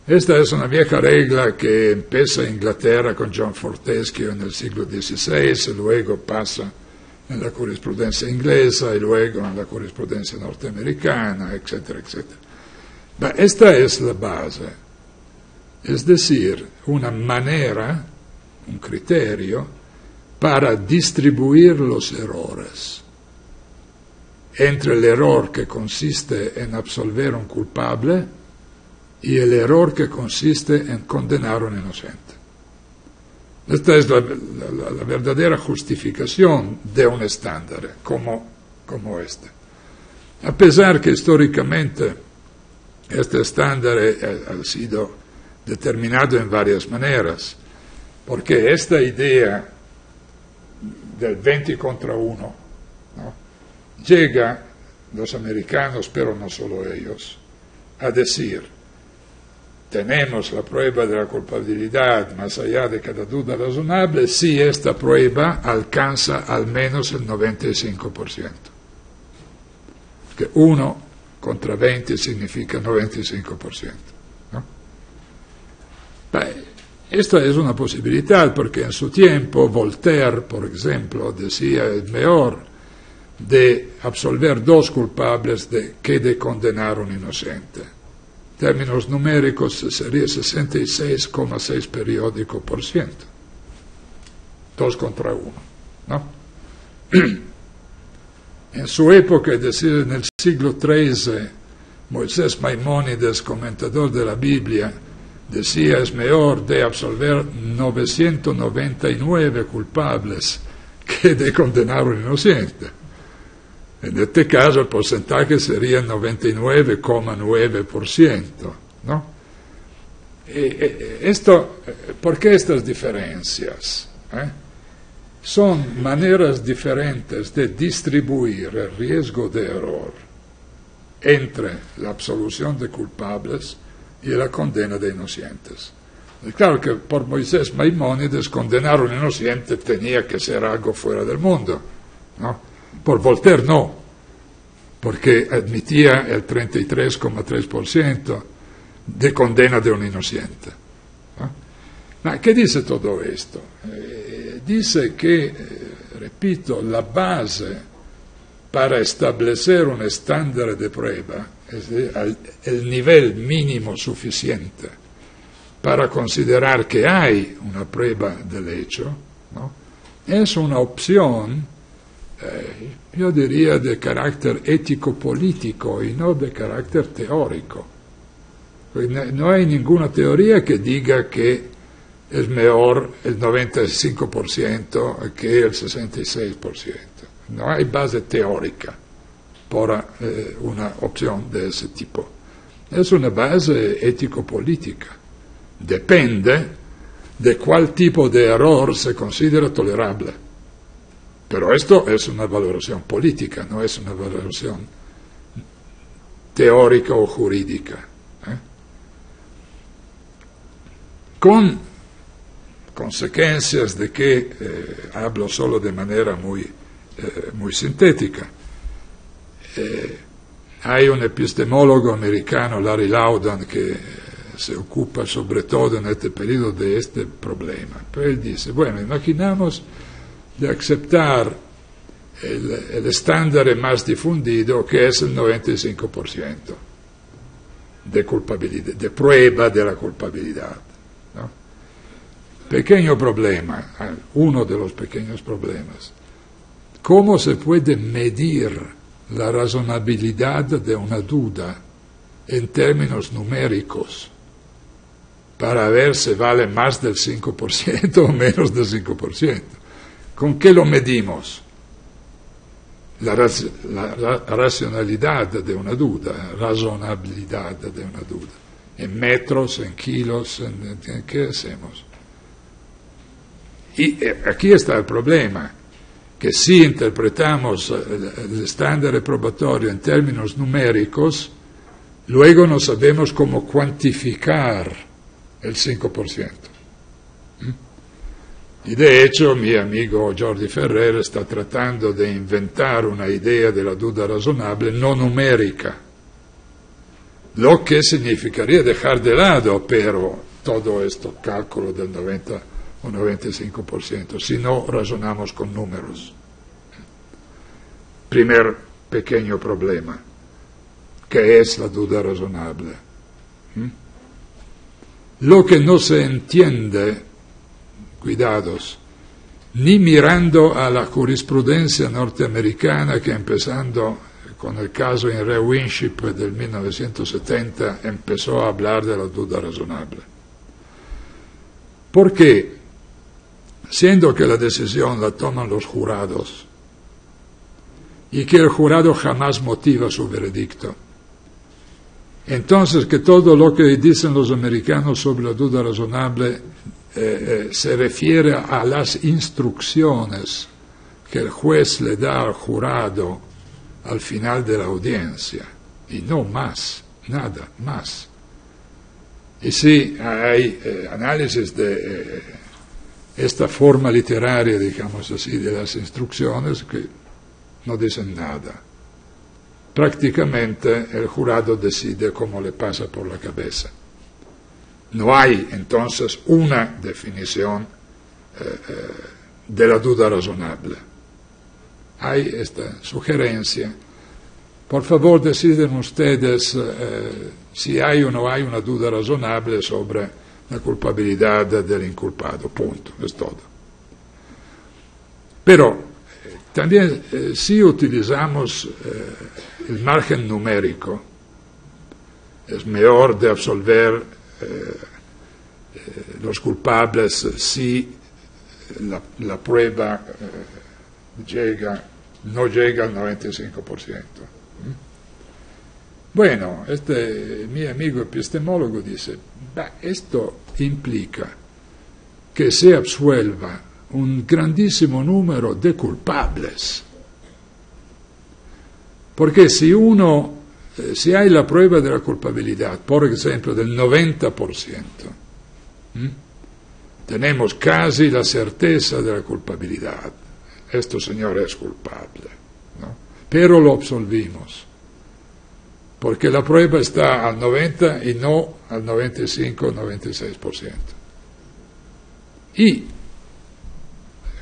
Esta es una vieja regla que empieza en Inglaterra con John Fortescue en el siglo XVI, y luego pasa en la jurisprudencia inglesa y luego en la jurisprudencia norteamericana, etcétera, etcétera. Esta es la base, es decir, una manera, un criterio para distribuir los errores entre el error que consiste en absolver un culpable y el error que consiste en condenar a un inocente. Esta es la verdadera justificación de un estándar como este. A pesar que históricamente este estándar ha sido determinado en varias maneras, porque esta idea del 20 contra 1, ¿no?, llega los americanos, pero no solo ellos, a decir: tenemos la prueba de la culpabilidad más allá de cada duda razonable si esta prueba alcanza al menos el 95%. Que 1 contra 20 significa 95%. ¿No? Esta es una posibilidad porque en su tiempo Voltaire, por ejemplo, decía: es mejor de absolver 2 culpables que de condenar a un inocente. En términos numéricos sería 66,6 periódico por ciento. 2 contra 1, ¿no? En su época, es decir, en el siglo XIII, Moisés Maimónides, comentador de la Biblia, decía: es mejor de absolver 999 culpables que de condenar a un inocente. En este caso el porcentaje sería 99,9%, ¿no? ¿Por qué estas diferencias? Son maneras diferentes de distribuir el riesgo de error entre la absolución de culpables y la condena de inocentes. Es claro que por Moisés Maimónides condenar a un inocente tenía que ser algo fuera del mundo, ¿no? Por Voltaire no, porque admitía el 33,3% de condena de un inocente, ¿no? Ma ¿qué dice todo esto? Dice que, repito, la base para establecer un estándar de prueba, es decir, el nivel mínimo suficiente para considerar que hay una prueba del hecho, ¿no? Es una opción, yo diría, de carácter ético-político y no de carácter teórico. No hay ninguna teoría que diga que es mejor el 95% que el 66%. No hay base teórica para una opción de ese tipo. Es una base ético-política. Depende de cuál tipo de error se considera tolerable. Pero esto es una valoración política, no es una valoración teórica o jurídica. Con consecuencias de que hablo solo de manera muy sintética. Hay un epistemólogo americano, Larry Laudan, que se ocupa sobre todo en este periodo de este problema. Pero él dice, bueno, imaginamos de aceptar el estándar más difundido, que es el 95% de culpabilidad, de prueba de la culpabilidad, ¿no? Pequeño problema, uno de los pequeños problemas. ¿Cómo se puede medir la razonabilidad de una duda en términos numéricos para ver si vale más del 5% o menos del 5%? ¿Con qué lo medimos? La racionalidad de una duda, razonabilidad de una duda. ¿En metros, en kilos, en qué hacemos? Y aquí está el problema, que si interpretamos el estándar probatorio en términos numéricos, luego no sabemos cómo cuantificar el 5%. Y de hecho mi amigo Jordi Ferrer está tratando de inventar una idea de la duda razonable no numérica, lo que significaría dejar de lado, pero todo esto cálculo del 90 o 95%, si no razonamos con números. Primer pequeño problema, que es la duda razonable. Lo que no se entiende, cuidados, ni mirando a la jurisprudencia norteamericana que empezando con el caso in re Winship del 1970 empezó a hablar de la duda razonable. ¿Por qué? Siendo que la decisión la toman los jurados y que el jurado jamás motiva su veredicto, entonces que todo lo que dicen los americanos sobre la duda razonable se refiere a las instrucciones que el juez le da al jurado al final de la audiencia, y no más, nada más. Y sí, hay análisis de esta forma literaria, digamos así, de las instrucciones que no dicen nada. Prácticamente el jurado decide cómo le pasa por la cabeza. No hay entonces una definición de la duda razonable. Hay esta sugerencia. Por favor, deciden ustedes si hay o no hay una duda razonable sobre la culpabilidad del inculpado. Punto. Es todo. Pero también si utilizamos el margen numérico, es mejor de absolver los culpables si la prueba no llega al 95%. Bueno, mi amigo epistemólogo dice, esto implica que se absuelva un grandísimo número de culpables. Porque si hay la prueba de la culpabilidad, por ejemplo, del 90%, tenemos casi la certeza de la culpabilidad. Este señor es culpable, ¿no? Pero lo absolvimos, porque la prueba está al 90% y no al 95-96%. Y,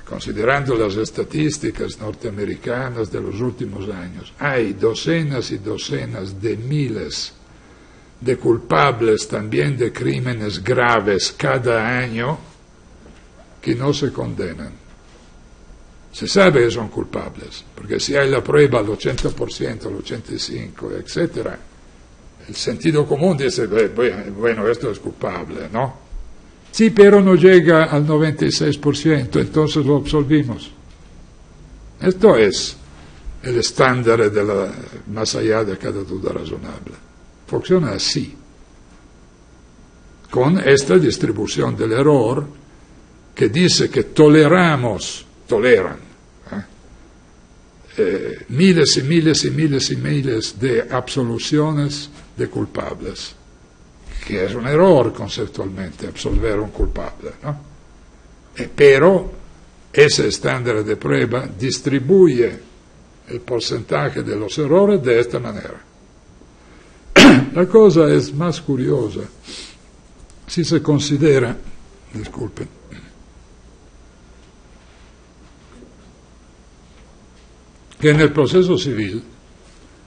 considerando las estadísticas norteamericanas de los últimos años, hay docenas y docenas de miles de culpables también de crímenes graves cada año que no se condenan. Se sabe que son culpables, porque si hay la prueba al 80%, al 85%, etc., el sentido común dice, bueno, esto es culpable, ¿no? Sí, pero no llega al 96%, entonces lo absolvimos. Esto es el estándar más allá de cada duda razonable. Funciona así, con esta distribución del error que dice que toleran miles y miles y miles y miles de absoluciones de culpables, que es un error conceptualmente absolver un culpable, ¿no? Pero ese estándar de prueba distribuye el porcentaje de los errores de esta manera. La cosa es más curiosa si se considera, disculpen, que en el proceso civil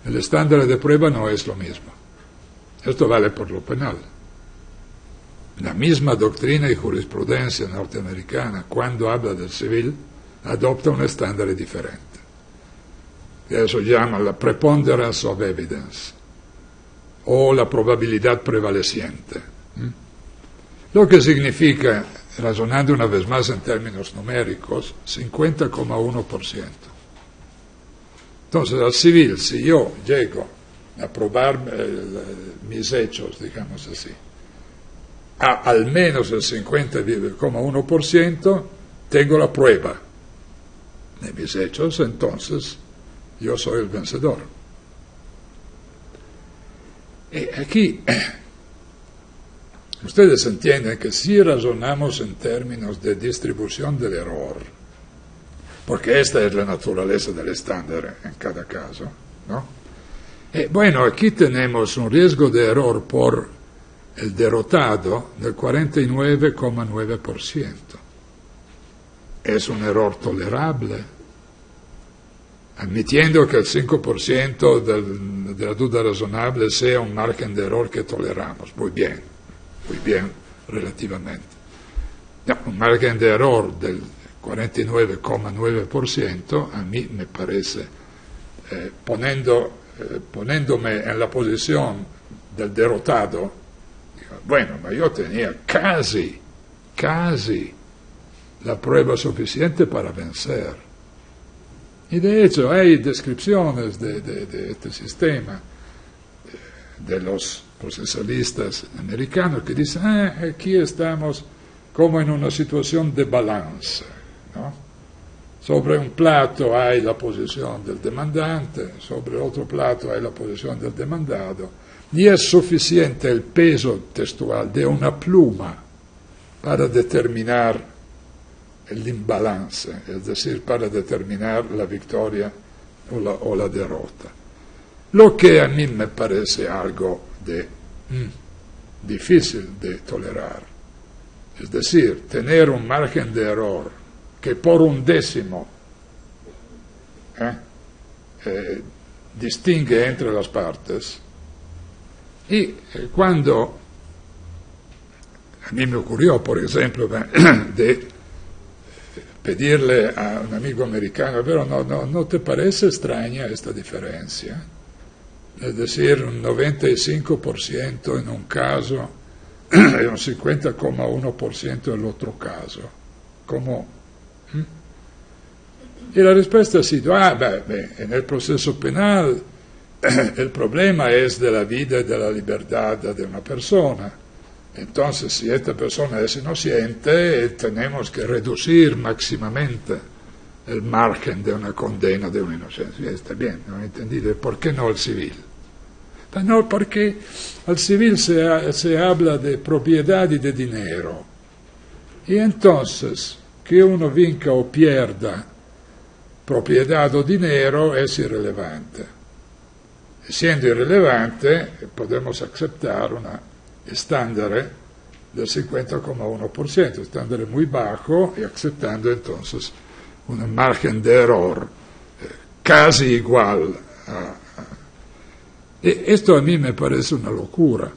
el estándar de prueba no es lo mismo. Esto vale por lo penal. La misma doctrina y jurisprudencia norteamericana, cuando habla del civil, adopta un estándar diferente, que eso llama la preponderance of evidence, o la probabilidad prevaleciente. Lo que significa, razonando una vez más en términos numéricos, 50,1%. Entonces, al civil, si yo llego a probar mis hechos, digamos así, a al menos el 50,1%, tengo la prueba de mis hechos, entonces yo soy el vencedor. Y aquí ustedes entienden que si razonamos en términos de distribución del error, porque esta es la naturaleza del estándar en cada caso, ¿no? Bueno, aquí tenemos un riesgo de error por el derrotado del 49,9%. Es un error tolerable, admitiendo que el 5% de la duda razonable sea un margen de error que toleramos. Muy bien, relativamente. No, un margen de error del 49,9% a mí me parece, poniéndome en la posición del derrotado, digo, bueno, ma yo tenía casi la prueba suficiente para vencer. Y de hecho hay descripciones de este sistema de los procesalistas americanos que dicen, aquí estamos como en una situación de balance, ¿no? Sobre un plato hay la posición del demandante, sobre otro plato hay la posición del demandado, y es suficiente el peso textual de una pluma para determinar el imbalance, es decir, para determinar la victoria o la derrota. Lo que a mí me parece algo difícil de tolerar. Es decir, tener un margen de error que por un décimo distingue entre las partes. Y cuando a mí me ocurrió, por ejemplo, de pedirle a un amigo americano, pero ¿no te parece extraña esta diferencia? Es decir, un 95% en un caso y un 50,1% en el otro caso. ¿Cómo? Y la respuesta ha sido, en el proceso penal el problema es de la vida y de la libertad de una persona. Entonces, si esta persona es inocente, tenemos que reducir máximamente el margen de una condena de una inocencia. Está bien, ¿no? ¿Entendido? ¿Por qué no el civil? No, porque al civil se habla de propiedad y de dinero. Y entonces, que uno vinca o pierda propiedad o dinero es irrelevante. Siendo irrelevante, podemos aceptar una estándar del 50,1%, estándar muy bajo, y aceptando entonces un margen de error casi igual a... Esto a mí me parece una locura,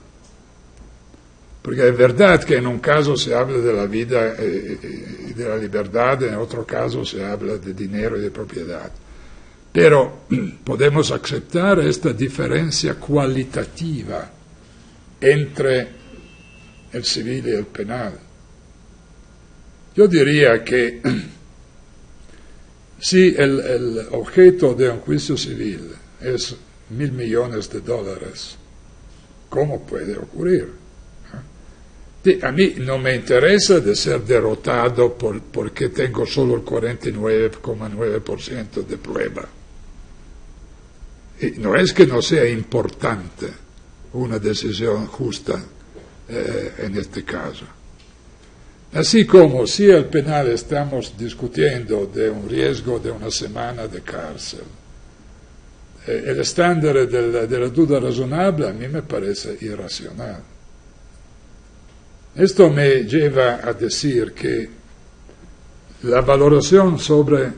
porque es verdad que en un caso se habla de la vida y de la libertad, en otro caso se habla de dinero y de propiedad. Pero podemos aceptar esta diferencia cualitativa entre el civil y el penal. Yo diría que si el objeto de un juicio civil es $1.000 millones, ¿cómo puede ocurrir? A mí no me interesa de ser derrotado porque tengo solo el 49,9% de prueba. Y no es que no sea importante una decisión justa en este caso. Así como si al penal estamos discutiendo de un riesgo de una semana de cárcel, el estándar de la duda razonable a mí me parece irracional. Esto me lleva a decir que la valoración sobre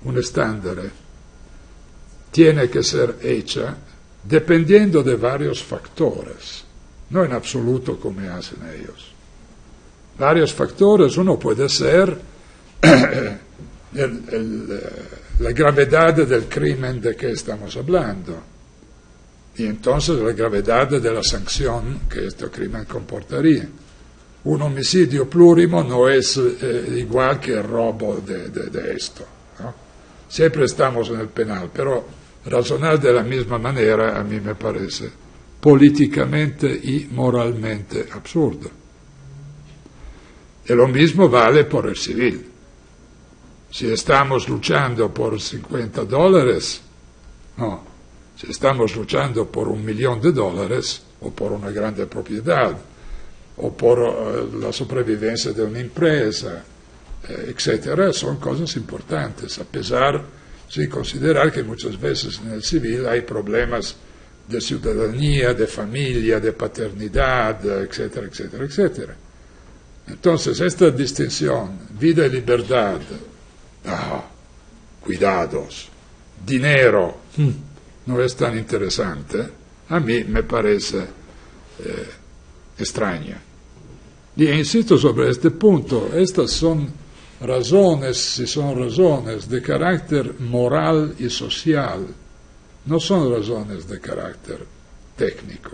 un estándar tiene que ser hecha dependiendo de varios factores, no en absoluto como hacen ellos. Varios factores, uno puede ser la gravedad del crimen de que estamos hablando, y entonces la gravedad de la sanción que este crimen comportaría. Un homicidio plurimo no es igual que el robo de esto, ¿no? Siempre estamos en el penal, pero razonar de la misma manera a mí me parece políticamente y moralmente absurdo. Y lo mismo vale por el civil. Si estamos luchando por $50, no. Si estamos luchando por $1 millón o por una grande propiedad, o por la sobrevivencia de una empresa, etcétera, son cosas importantes, a pesar de considerar que muchas veces en el civil hay problemas de ciudadanía, de familia, de paternidad, etcétera, etcétera, etcétera. Entonces, esta distinción, vida y libertad, cuidados, dinero, no es tan interesante, a mí me parece extraña. Y insisto sobre este punto, estas son razones de carácter moral y social, no son razones de carácter técnico.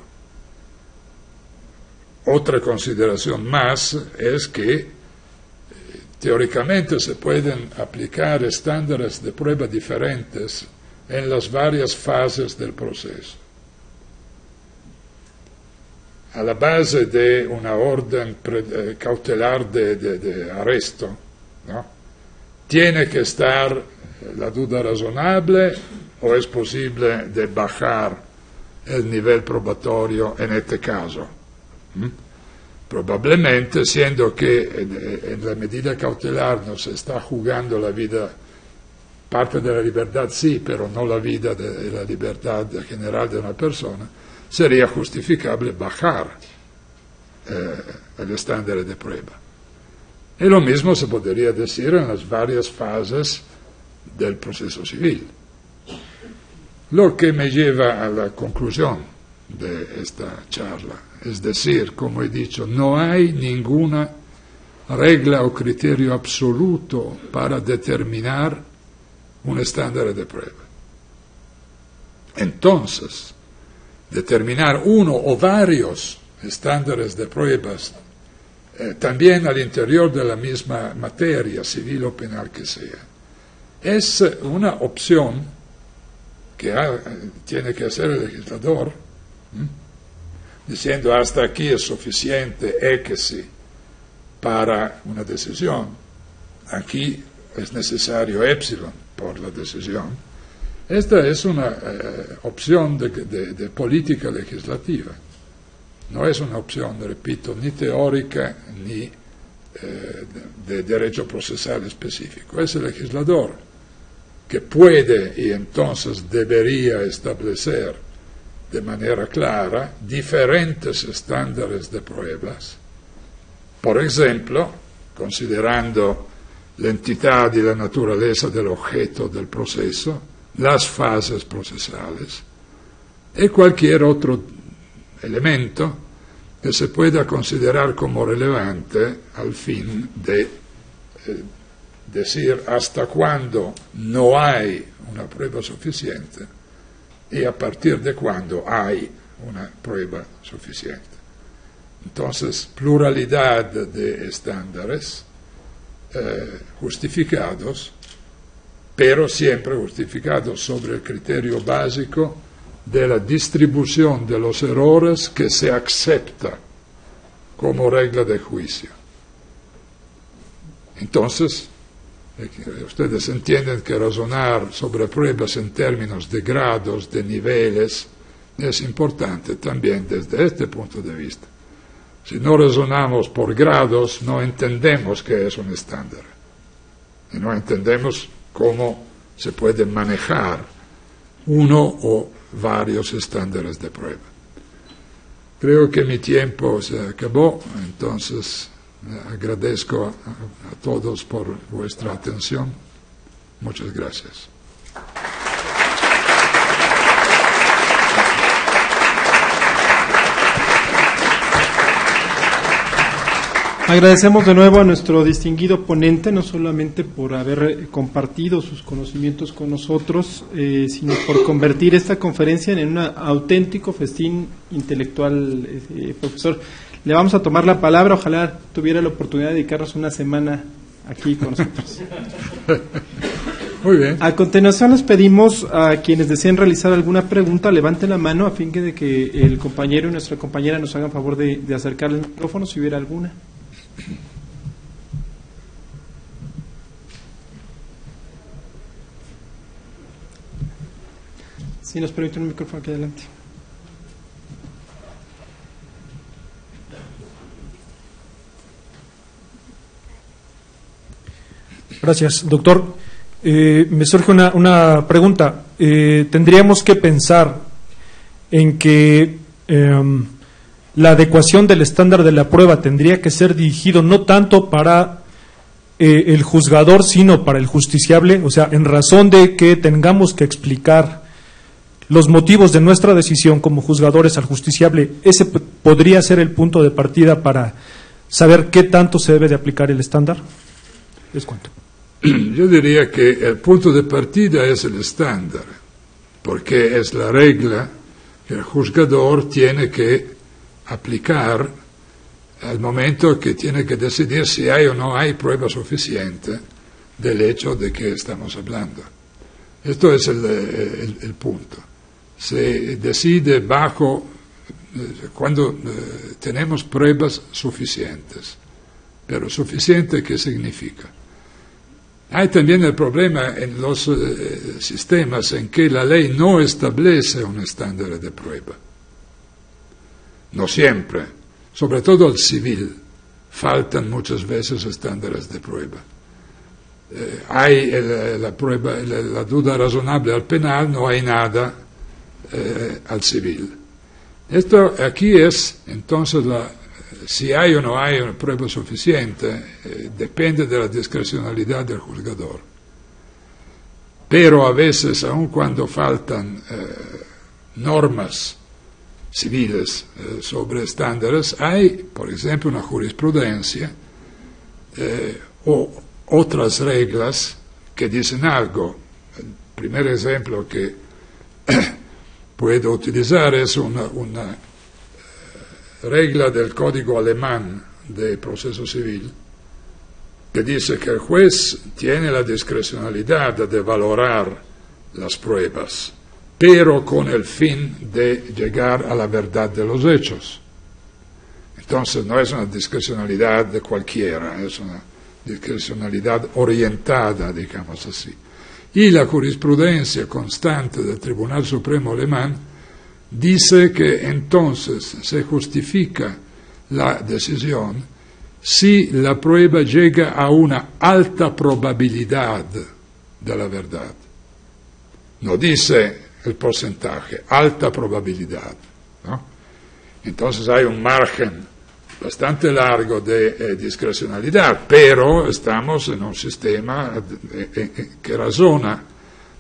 Otra consideración más es que teóricamente se pueden aplicar estándares de prueba diferentes en las varias fases del proceso. A la base de una orden cautelar de arresto, ¿no? ¿Tiene que estar la duda razonable o es posible de bajar el nivel probatorio en este caso? Probablemente, siendo que en la medida cautelar no se está jugando la vida, parte de la libertad sí, pero no la vida de la libertad general de una persona, sería justificable bajar el estándar de prueba. Y lo mismo se podría decir en las varias fases del proceso civil. Lo que me lleva a la conclusión de esta charla, es decir, como he dicho, no hay ninguna regla o criterio absoluto para determinar un estándar de prueba. Entonces, determinar uno o varios estándares de pruebas, también al interior de la misma materia, civil o penal que sea, es una opción que tiene que hacer el legislador, diciendo hasta aquí es suficiente sí, para una decisión, aquí es necesario epsilon por la decisión. Esta es una opción de política legislativa, no es una opción, repito, ni teórica ni de derecho procesal específico, es el legislador que puede y entonces debería establecer de manera clara diferentes estándares de pruebas, por ejemplo, considerando la entidad y la naturaleza del objeto del proceso, las fases procesales y cualquier otro elemento que se pueda considerar como relevante al fin de decir hasta cuándo no hay una prueba suficiente y a partir de cuándo hay una prueba suficiente. Entonces, pluralidad de estándares justificados, pero siempre justificados sobre el criterio básico de la distribución de los errores que se acepta como regla de juicio. Entonces, ustedes entienden que razonar sobre pruebas en términos de grados, de niveles, es importante también desde este punto de vista. Si no razonamos por grados, no entendemos qué es un estándar. Y no entendemos cómo se puede manejar uno o varios estándares de prueba. Creo que mi tiempo se acabó, entonces agradezco a todos por vuestra atención. Muchas gracias. Agradecemos de nuevo a nuestro distinguido ponente, no solamente por haber compartido sus conocimientos con nosotros, sino por convertir esta conferencia en un auténtico festín intelectual. Profesor, le vamos a tomar la palabra, ojalá tuviera la oportunidad de dedicarnos una semana aquí con nosotros. Muy bien. A continuación les pedimos a quienes deseen realizar alguna pregunta, levanten la mano a fin de que el compañero y nuestra compañera nos hagan favor de acercarle el micrófono si hubiera alguna. Si nos permite un micrófono aquí adelante. Gracias, doctor. Me surge una pregunta. ¿Tendríamos que pensar en que la adecuación del estándar de la prueba tendría que ser dirigido no tanto para el juzgador, sino para el justiciable? O sea, en razón de que tengamos que explicar los motivos de nuestra decisión como juzgadores al justiciable, ese podría ser el punto de partida para saber qué tanto se debe de aplicar el estándar. ¿Les cuento? Yo diría que el punto de partida es el estándar, porque es la regla que el juzgador tiene que aplicar al momento que tiene que decidir si hay o no hay prueba suficiente del hecho de que estamos hablando. Esto es el punto. Se decide cuando tenemos pruebas suficientes. Pero suficiente, ¿qué significa? Hay también el problema en los sistemas en que la ley no establece un estándar de prueba. No siempre, sobre todo al civil, faltan muchas veces estándares de prueba. Hay la duda razonable al penal, no hay nada al civil. Esto aquí es, entonces, si hay o no hay una prueba suficiente, depende de la discrecionalidad del juzgador. Pero a veces, aun cuando faltan normas civiles sobre estándares, hay, por ejemplo, una jurisprudencia o otras reglas que dicen algo. El primer ejemplo que puedo utilizar es una regla del código alemán de proceso civil que dice que el juez tiene la discrecionalidad de valorar las pruebas, pero con el fin de llegar a la verdad de los hechos. Entonces no es una discrecionalidad de cualquiera, es una discrecionalidad orientada, digamos así. Y la jurisprudencia constante del Tribunal Supremo alemán dice que entonces se justifica la decisión si la prueba llega a una alta probabilidad de la verdad. No dice el porcentaje, alta probabilidad, ¿no? Entonces hay un margen bastante largo de discrecionalidad, pero estamos en un sistema que razona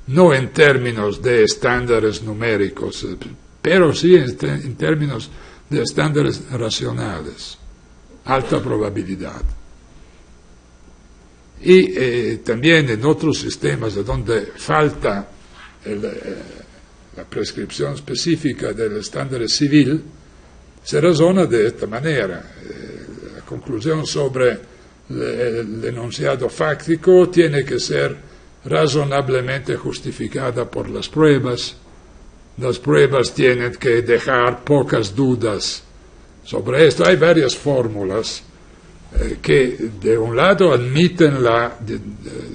no en términos de estándares numéricos, pero sí en términos de estándares racionales, alta probabilidad. Y también en otros sistemas donde falta la prescripción específica del estándar civil, se razona de esta manera. La conclusión sobre el enunciado fáctico tiene que ser razonablemente justificada por las pruebas. Las pruebas tienen que dejar pocas dudas sobre esto. Hay varias fórmulas que de un lado admiten la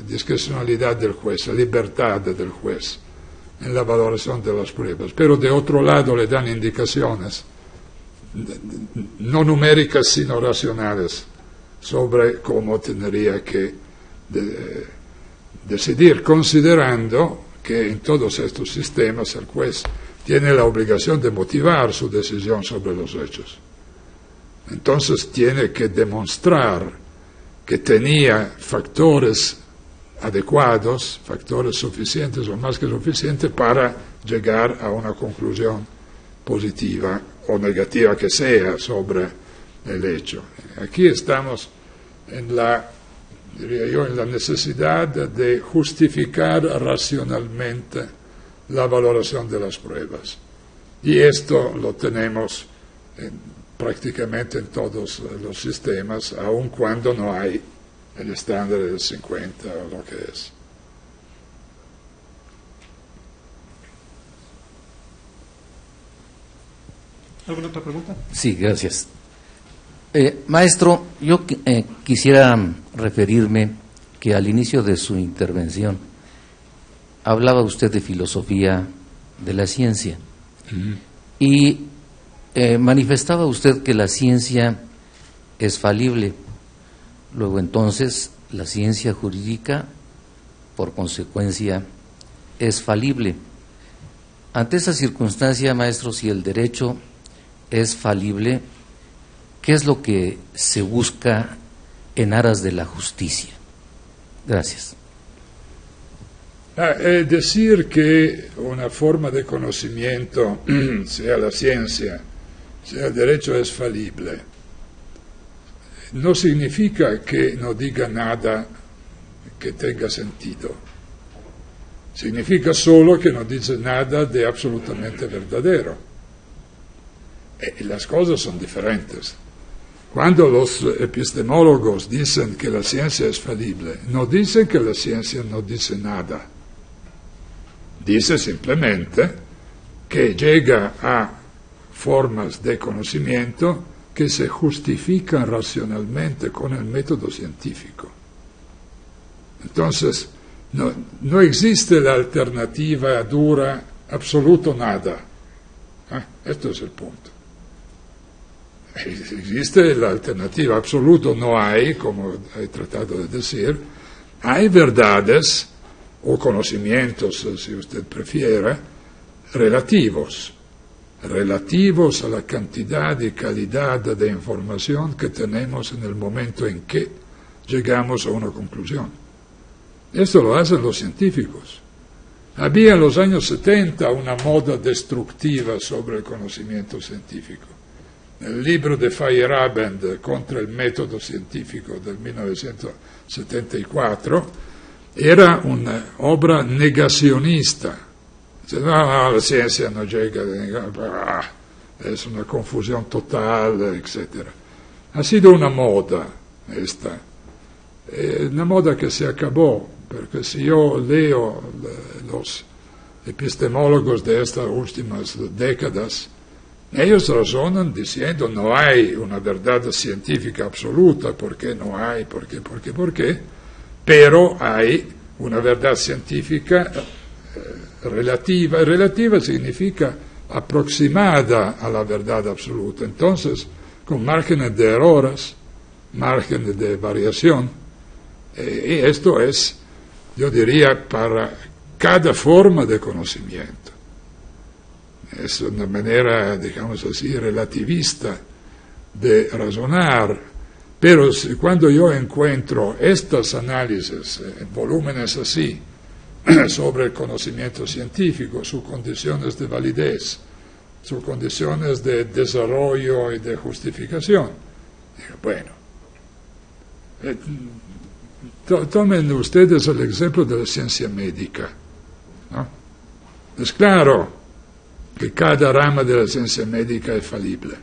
discrecionalidad del juez, la libertad del juez en la valoración de las pruebas, pero de otro lado le dan indicaciones no numéricas sino racionales sobre cómo tendría que decidir, considerando que en todos estos sistemas el juez tiene la obligación de motivar su decisión sobre los hechos. Entonces tiene que demostrar que tenía factores adecuados, factores suficientes o más que suficientes para llegar a una conclusión positiva o negativa que sea sobre el hecho. Aquí estamos diría yo, en la necesidad de justificar racionalmente la valoración de las pruebas. Y esto lo tenemos prácticamente en todos los sistemas, aun cuando no hay el estándar del 50 o lo que es. ¿Alguna otra pregunta? Sí, gracias. Maestro, yo quisiera referirme que al inicio de su intervención hablaba usted de filosofía de la ciencia y manifestaba usted que la ciencia es falible. Luego entonces la ciencia jurídica, por consecuencia, es falible. Ante esa circunstancia, maestro, si el derecho es falible, ¿qué es lo que se busca en aras de la justicia? Gracias. Decir que una forma de conocimiento, sea la ciencia, sea el derecho, es falible, no significa que no diga nada que tenga sentido. Significa solo que no dice nada de absolutamente verdadero. Las cosas son diferentes. Cuando los epistemólogos dicen que la ciencia es falible, no dicen que la ciencia no dice nada. Dice simplemente que llega a formas de conocimiento que se justifican racionalmente con el método científico. Entonces, no existe la alternativa dura, absoluto nada. Esto es el punto. Existe la alternativa absoluta, no hay, como he tratado de decir. Hay verdades o conocimientos, si usted prefiere, relativos a la cantidad y calidad de información que tenemos en el momento en que llegamos a una conclusión. Esto lo hacen los científicos. Había en los años 70 una moda destructiva sobre el conocimiento científico. nel libro di Feyerabend contro il metodo scientifico del 1974, era un'opera negazionista. Dice, no, la ciencia non llega, es una confusión total, etc. Ha sido una moda esta, una moda que se acabó, porque si yo leo los epistemólogos de estas últimas décadas, ellos razonan diciendo no hay una verdad científica absoluta, ¿por qué no hay? ¿Por qué? Pero hay una verdad científica relativa, y relativa significa aproximada a la verdad absoluta, entonces con márgenes de errores, márgenes de variación, y esto es, yo diría, para cada forma de conocimiento. Es una manera, digamos así, relativista de razonar, pero cuando yo encuentro estos análisis en volúmenes así sobre el conocimiento científico, sus condiciones de validez, sus condiciones de desarrollo y de justificación, digo, bueno, tomen ustedes el ejemplo de la ciencia médica, ¿no? Es claro que cada rama de la ciencia médica es falible.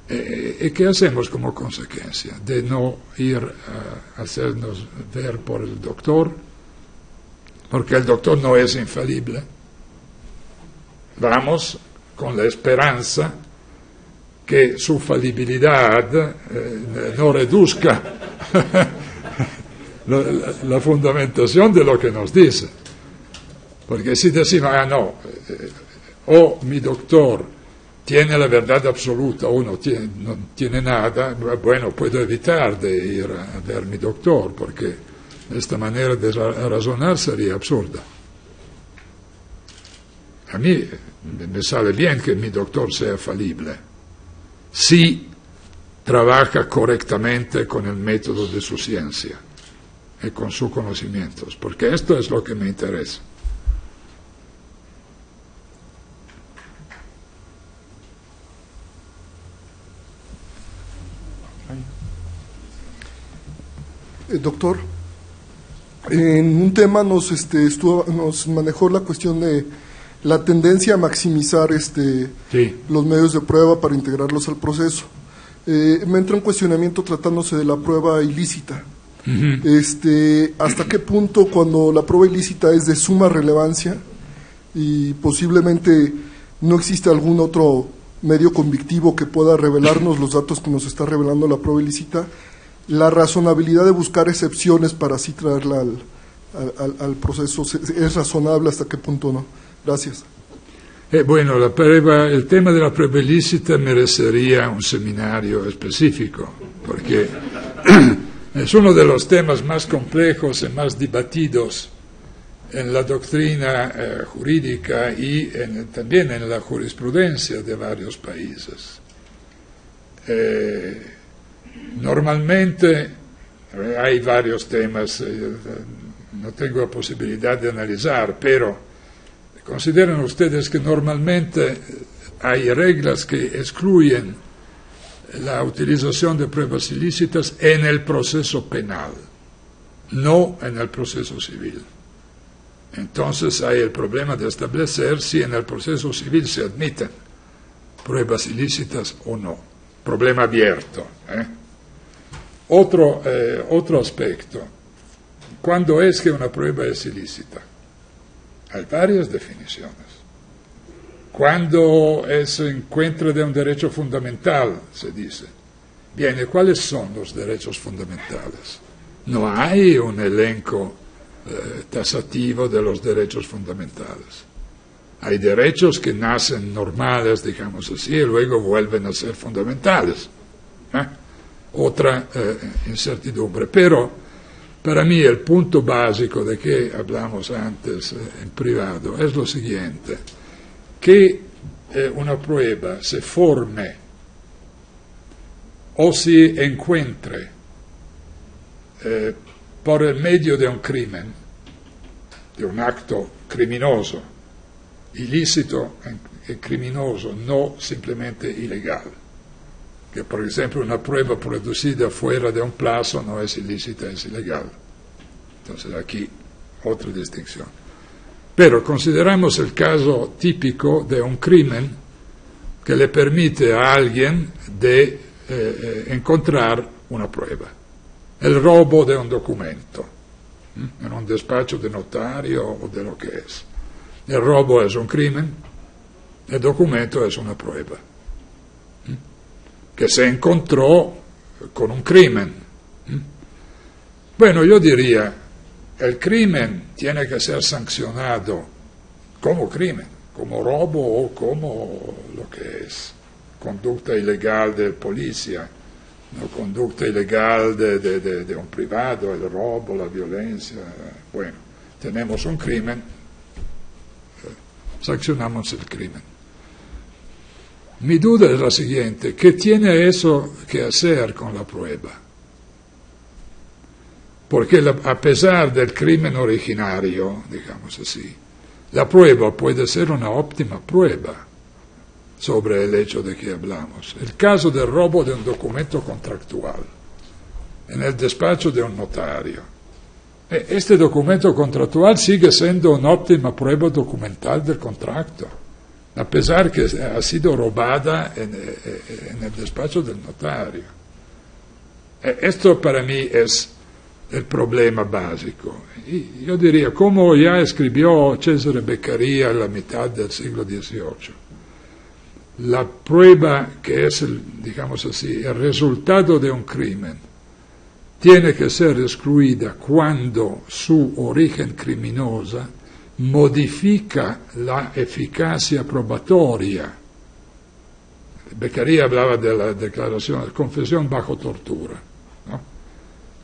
¿Y qué hacemos como consecuencia? De no ir a hacernos ver por el doctor, porque el doctor no es infalible. Vamos con la esperanza que su falibilidad no reduzca la fundamentación de lo que nos dice. Porque si decimos, o mi doctor tiene la verdad absoluta o no tiene nada, bueno, puedo evitar de ir a ver mi doctor, porque esta manera de razonar sería absurda. A mí me sale bien que mi doctor sea falible, si trabaja correctamente con el método de su ciencia y con sus conocimientos, porque esto es lo que me interesa. Doctor, en un tema nos manejó la cuestión de la tendencia a maximizar los medios de prueba para integrarlos al proceso. Me entra un cuestionamiento tratándose de la prueba ilícita. ¿Hasta qué punto, cuando la prueba ilícita es de suma relevancia y posiblemente no existe algún otro medio convictivo que pueda revelarnos los datos que nos está revelando la prueba ilícita, la razonabilidad de buscar excepciones para así traerla al proceso es razonable, hasta qué punto no? Gracias. Bueno, el tema de la prueba ilícita merecería un seminario específico, porque es uno de los temas más complejos y más debatidos en la doctrina jurídica y también en la jurisprudencia de varios países. Normalmente hay varios temas, no tengo la posibilidad de analizar, pero consideran ustedes que normalmente hay reglas que excluyen la utilización de pruebas ilícitas en el proceso penal, no en el proceso civil. Entonces hay el problema de establecer si en el proceso civil se admiten pruebas ilícitas o no. Problema abierto. Otro aspecto. ¿Cuándo es que una prueba es ilícita? Hay varias definiciones. Cuando se encuentra de un derecho fundamental, se dice. Bien, ¿y cuáles son los derechos fundamentales? No hay un elenco tasativo de los derechos fundamentales. Hay derechos que nacen normales, digamos así, y luego vuelven a ser fundamentales. Otra incertidumbre. Pero para mí el punto básico de que hablamos antes en privado es lo siguiente, que una prueba se forme o se encuentre por el medio de un crimen, de un acto criminoso, ilícito e criminoso, no simplemente ilegal. que por ejemplo una prueba producida fuera de un plazo no es ilícita, es ilegal. Entonces aquí otra distinción. Pero consideramos el caso típico de un crimen que le permite a alguien de encontrar una prueba. El robo de un documento en un despacho de notario o de lo que es. El robo es un crimen, el documento es una prueba que se encontró con un crimen. Bueno, yo diría, el crimen tiene que ser sancionado como crimen, como robo o como lo que es conducta ilegal de policía, no conducta ilegal de un privado, el robo, la violencia. Bueno, tenemos un crimen, sancionamos el crimen. Mi duda es la siguiente: ¿qué tiene eso que hacer con la prueba? Porque a pesar del crimen originario, digamos así, la prueba puede ser una óptima prueba sobre el hecho de que hablamos. El caso del robo de un documento contractual en el despacho de un notario. Este documento contractual sigue siendo un'ottima prueba documental del contrato, a pesar que ha sido robada en el despacho del notario. Esto para mí es el problema básico. Y yo diría, como ya escribió Cesare Beccaria en la mitad del siglo XVIII, la prueba que es, digamos así, el resultado de un crimen tiene que ser excluida cuando su origen criminosa modifica la eficacia probatoria. Beccaria hablaba de la declaración, confesión bajo tortura, ¿no?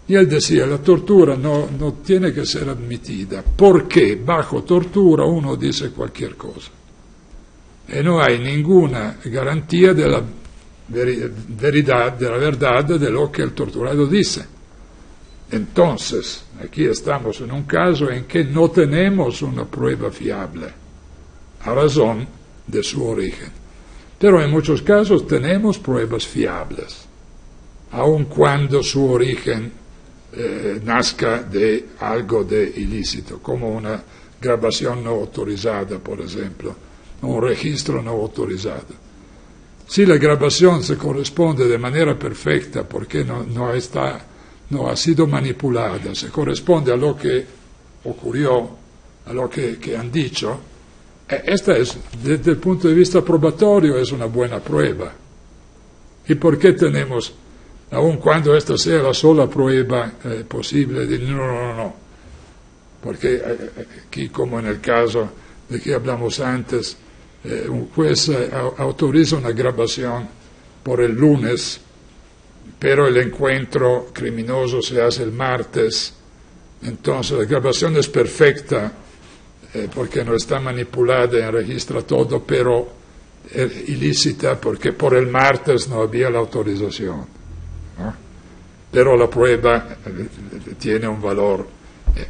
Y él decía, la tortura no tiene que ser admitida, porque bajo tortura uno dice cualquier cosa. Y no hay ninguna garantía de la verdad de lo que el torturado dice. Entonces, aquí estamos en un caso en que no tenemos una prueba fiable, a razón de su origen. Pero en muchos casos tenemos pruebas fiables, aun cuando su origen nazca de algo de ilícito, como una grabación no autorizada, por ejemplo, un registro no autorizado. Si la grabación se corresponde de manera perfecta porque no ha sido manipulada, se corresponde a lo que ocurrió, a lo que han dicho, esta es, desde el punto de vista probatorio, es una buena prueba. ¿Y por qué tenemos, aun cuando esta sea la sola prueba posible, de no? Porque aquí, como en el caso de que hablamos antes, un juez autoriza una grabación por el lunes, pero el encuentro criminoso se hace el martes, entonces la grabación es perfecta porque no está manipulada y registra todo, pero es ilícita porque por el martes no había la autorización, ¿no? Pero la prueba tiene un valor.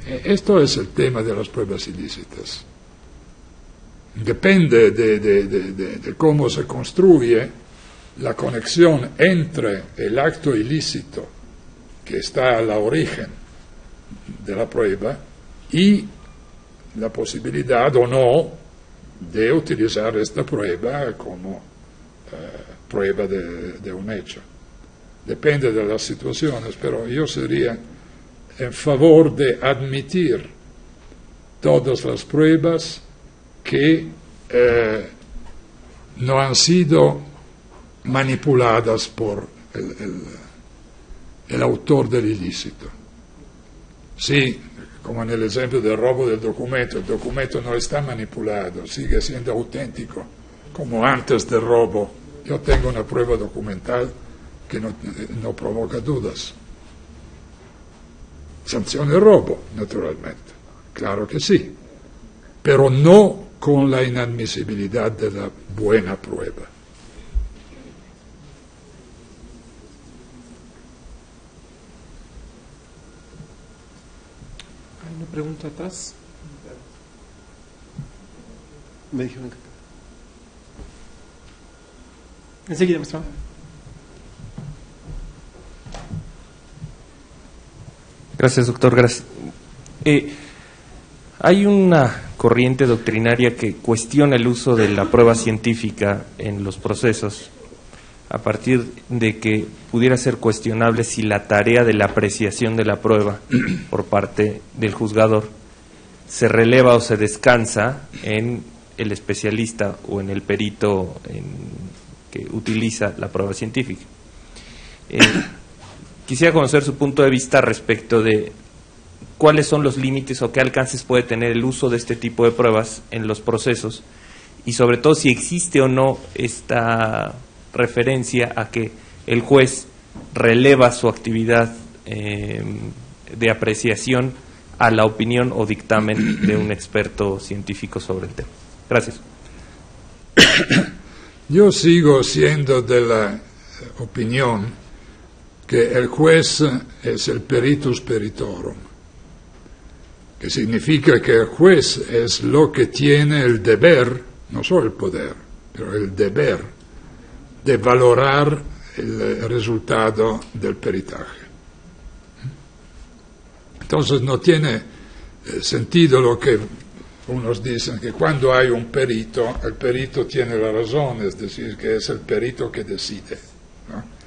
Esto es el tema de las pruebas ilícitas. Depende de cómo se construye la conexión entre el acto ilícito que está a la origen de la prueba y la posibilidad o no de utilizar esta prueba como prueba de un hecho. Depende de las situaciones, pero yo sería en favor de admitir todas las pruebas que no han sido manipuladas por el autor del ilícito. Sí, como en el ejemplo del robo del documento, el documento no está manipulado, sigue siendo auténtico, como antes del robo. Yo tengo una prueba documental que no provoca dudas. Sanciona el robo, naturalmente, claro que sí, pero no con la inadmisibilidad de la buena prueba. Hay una pregunta atrás. Me dijeron que... Enseguida, maestro. Gracias, doctor. Gracias. Hay una corriente doctrinaria que cuestiona el uso de la prueba científica en los procesos, a partir de que pudiera ser cuestionable si la tarea de la apreciación de la prueba por parte del juzgador se releva o se descansa en el especialista o en el perito que utiliza la prueba científica. Quisiera conocer su punto de vista respecto de cuáles son los límites o qué alcances puede tener el uso de este tipo de pruebas en los procesos, y sobre todo si existe o no esta referencia a que el juez releva su actividad de apreciación a la opinión o dictamen de un experto científico sobre el tema. Gracias. Yo sigo siendo de la opinión que el juez es el peritus peritorum, que significa que el juez es lo que tiene el deber, no solo el poder, pero el deber de valorar el resultado del peritaje. Entonces no tiene sentido lo que unos dicen, que cuando hay un perito, el perito tiene la razón, es decir, que es el perito que decide, ¿no?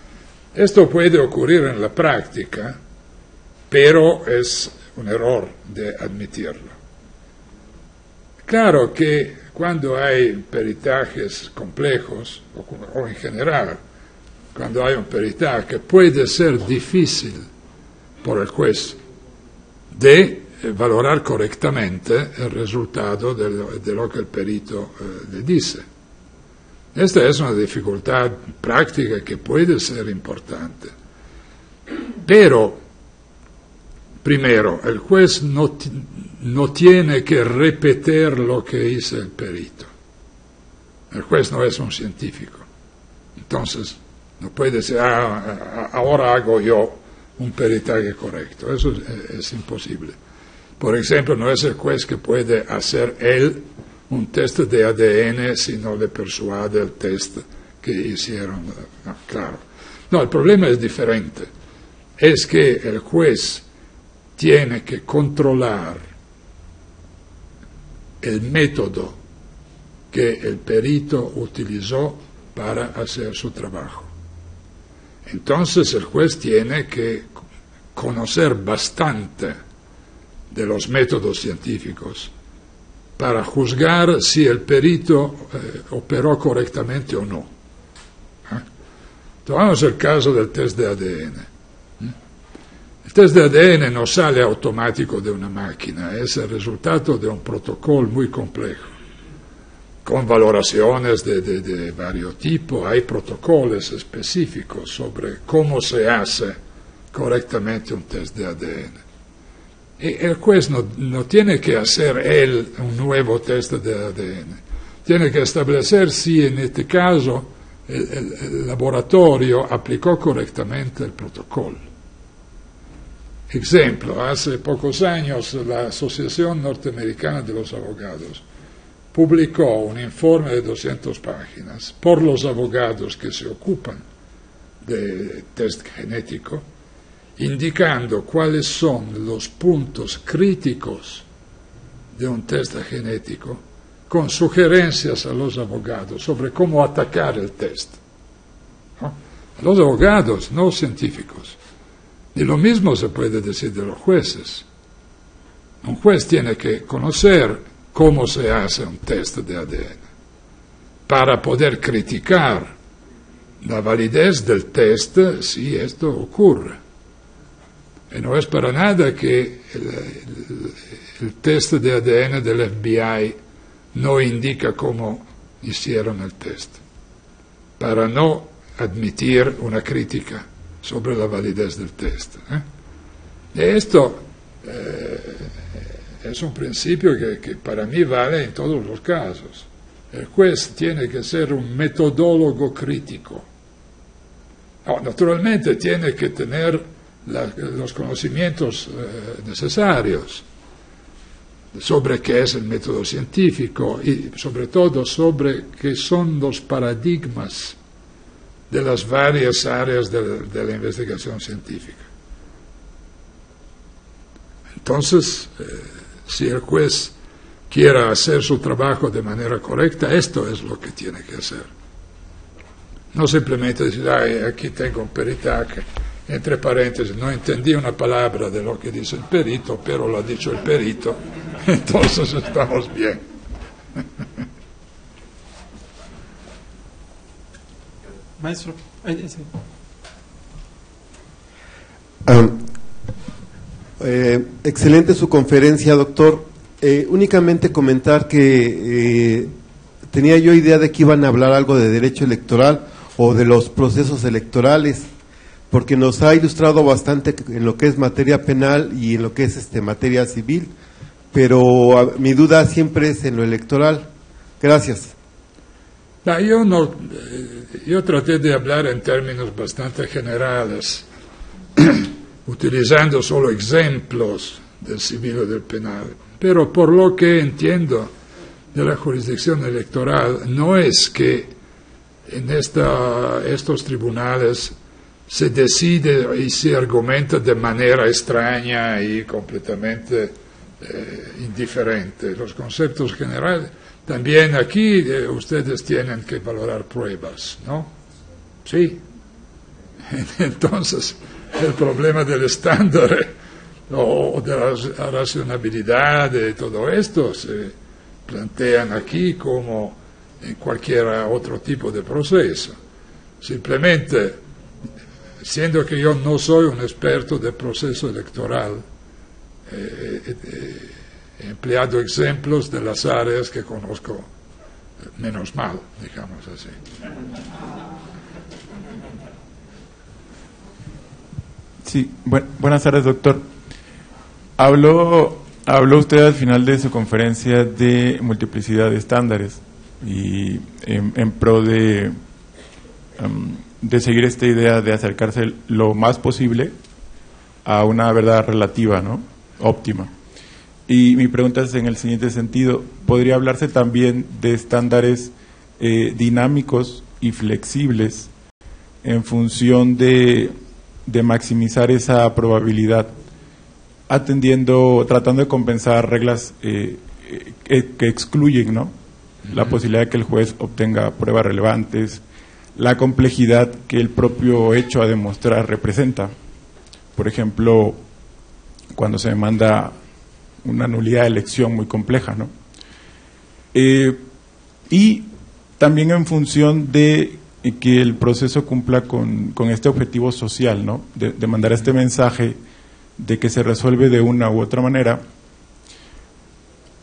Esto puede ocurrir en la práctica, pero es un error de admitirlo. Claro que cuando hay peritajes complejos, o en general, cuando hay un peritaje, puede ser difícil por el juez de valorar correctamente el resultado de lo que el perito le dice. Esta es una dificultad práctica que puede ser importante. Pero, primero, el juez no tiene que repetir lo que dice el perito. El juez no es un científico. Entonces, no puede decir, ahora hago yo un peritaje correcto. Eso es imposible. Por ejemplo, no es el juez que puede hacer él un test de ADN si no le persuade el test que hicieron. No, claro. No, el problema es diferente. Es que el juez tiene que controlar el método que el perito utilizó para hacer su trabajo. Entonces el juez tiene que conocer bastante de los métodos científicos para juzgar si el perito operó correctamente o no. Tomamos el caso del test de ADN. El test de ADN no sale automático de una máquina, es el resultado de un protocolo muy complejo, con valoraciones de varios tipos. Hay protocolos específicos sobre cómo se hace correctamente un test de ADN. Y el juez no tiene que hacer él un nuevo test de ADN, tiene que establecer si en este caso el laboratorio aplicó correctamente el protocolo. Ejemplo, hace pocos años la Asociación Norteamericana de los Abogados publicó un informe de 200 páginas por los abogados que se ocupan de test genético, indicando cuáles son los puntos críticos de un test genético, con sugerencias a los abogados sobre cómo atacar el test. ¿No? A los abogados, no científicos. Y lo mismo se puede decir de los jueces. Un juez tiene que conocer cómo se hace un test de ADN para poder criticar la validez del test si esto ocurre. Y no es para nada que el test de ADN del FBI no indica cómo hicieron el test, para no admitir una crítica sobre la validez del test. Y esto es un principio que para mí vale en todos los casos. El juez tiene que ser un metodólogo crítico. Naturalmente tiene que tener los conocimientos necesarios sobre qué es el método científico y sobre todo sobre qué son los paradigmas de las varias áreas de la investigación científica. Entonces, si el juez quiera hacer su trabajo de manera correcta, esto es lo que tiene que hacer. No simplemente decir, aquí tengo un peritaje, entre paréntesis, no entendí una palabra de lo que dice el perito, pero lo ha dicho el perito, entonces estamos bien. Maestro, sí. Excelente su conferencia, doctor. Únicamente comentar que tenía yo idea de que iban a hablar algo de derecho electoral o de los procesos electorales, porque nos ha ilustrado bastante en lo que es materia penal y en lo que es materia civil, pero mi duda siempre es en lo electoral. Gracias. Yo traté de hablar en términos bastante generales, utilizando solo ejemplos del civil o del penal. Pero por lo que entiendo de la jurisdicción electoral, no es que en estos tribunales se decide y se argumenta de manera extraña y completamente indiferente. Los conceptos generales, también aquí ustedes tienen que valorar pruebas, ¿no? Sí. Entonces, el problema del estándar o de la racionalidad de todo esto se plantean aquí como en cualquier otro tipo de proceso. Simplemente, siendo que yo no soy un experto del proceso electoral, he empleado ejemplos de las áreas que conozco menos mal, digamos así. Sí, buenas tardes, doctor. Habló usted al final de su conferencia de multiplicidad de estándares y en pro de seguir esta idea de acercarse lo más posible a una verdad relativa, ¿no? Óptima. Y mi pregunta es en el siguiente sentido: ¿podría hablarse también de estándares dinámicos y flexibles en función de maximizar esa probabilidad, tratando de compensar reglas que excluyen, ¿no?, la posibilidad de que el juez obtenga pruebas relevantes, la complejidad que el propio hecho a demostrar representa? Por ejemplo, cuando se demanda una nulidad de elección muy compleja, ¿no? Y también en función de que el proceso cumpla con este objetivo social, ¿no?, de mandar este mensaje de que se resuelve de una u otra manera,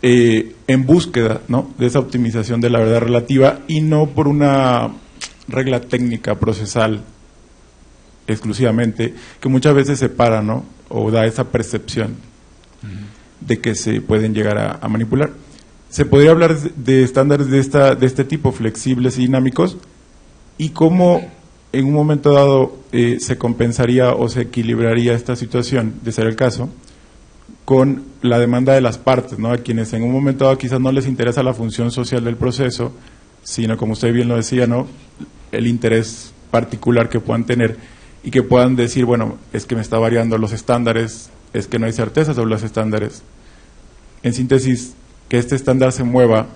en búsqueda, ¿no?, de esa optimización de la verdad relativa y no por una regla técnica procesal exclusivamente, que muchas veces separa, ¿no?, o da esa percepción de que se pueden llegar a manipular. ¿Se podría hablar de estándares de este tipo, flexibles y dinámicos? ¿Y cómo en un momento dado se compensaría o se equilibraría esta situación, de ser el caso, con la demanda de las partes, ¿no?, a quienes en un momento dado quizás no les interesa la función social del proceso, sino, como usted bien lo decía, ¿no?, el interés particular que puedan tener y que puedan decir, bueno, es que me está variando los estándares, es que no hay certeza sobre los estándares? En síntesis, que este estándar se mueva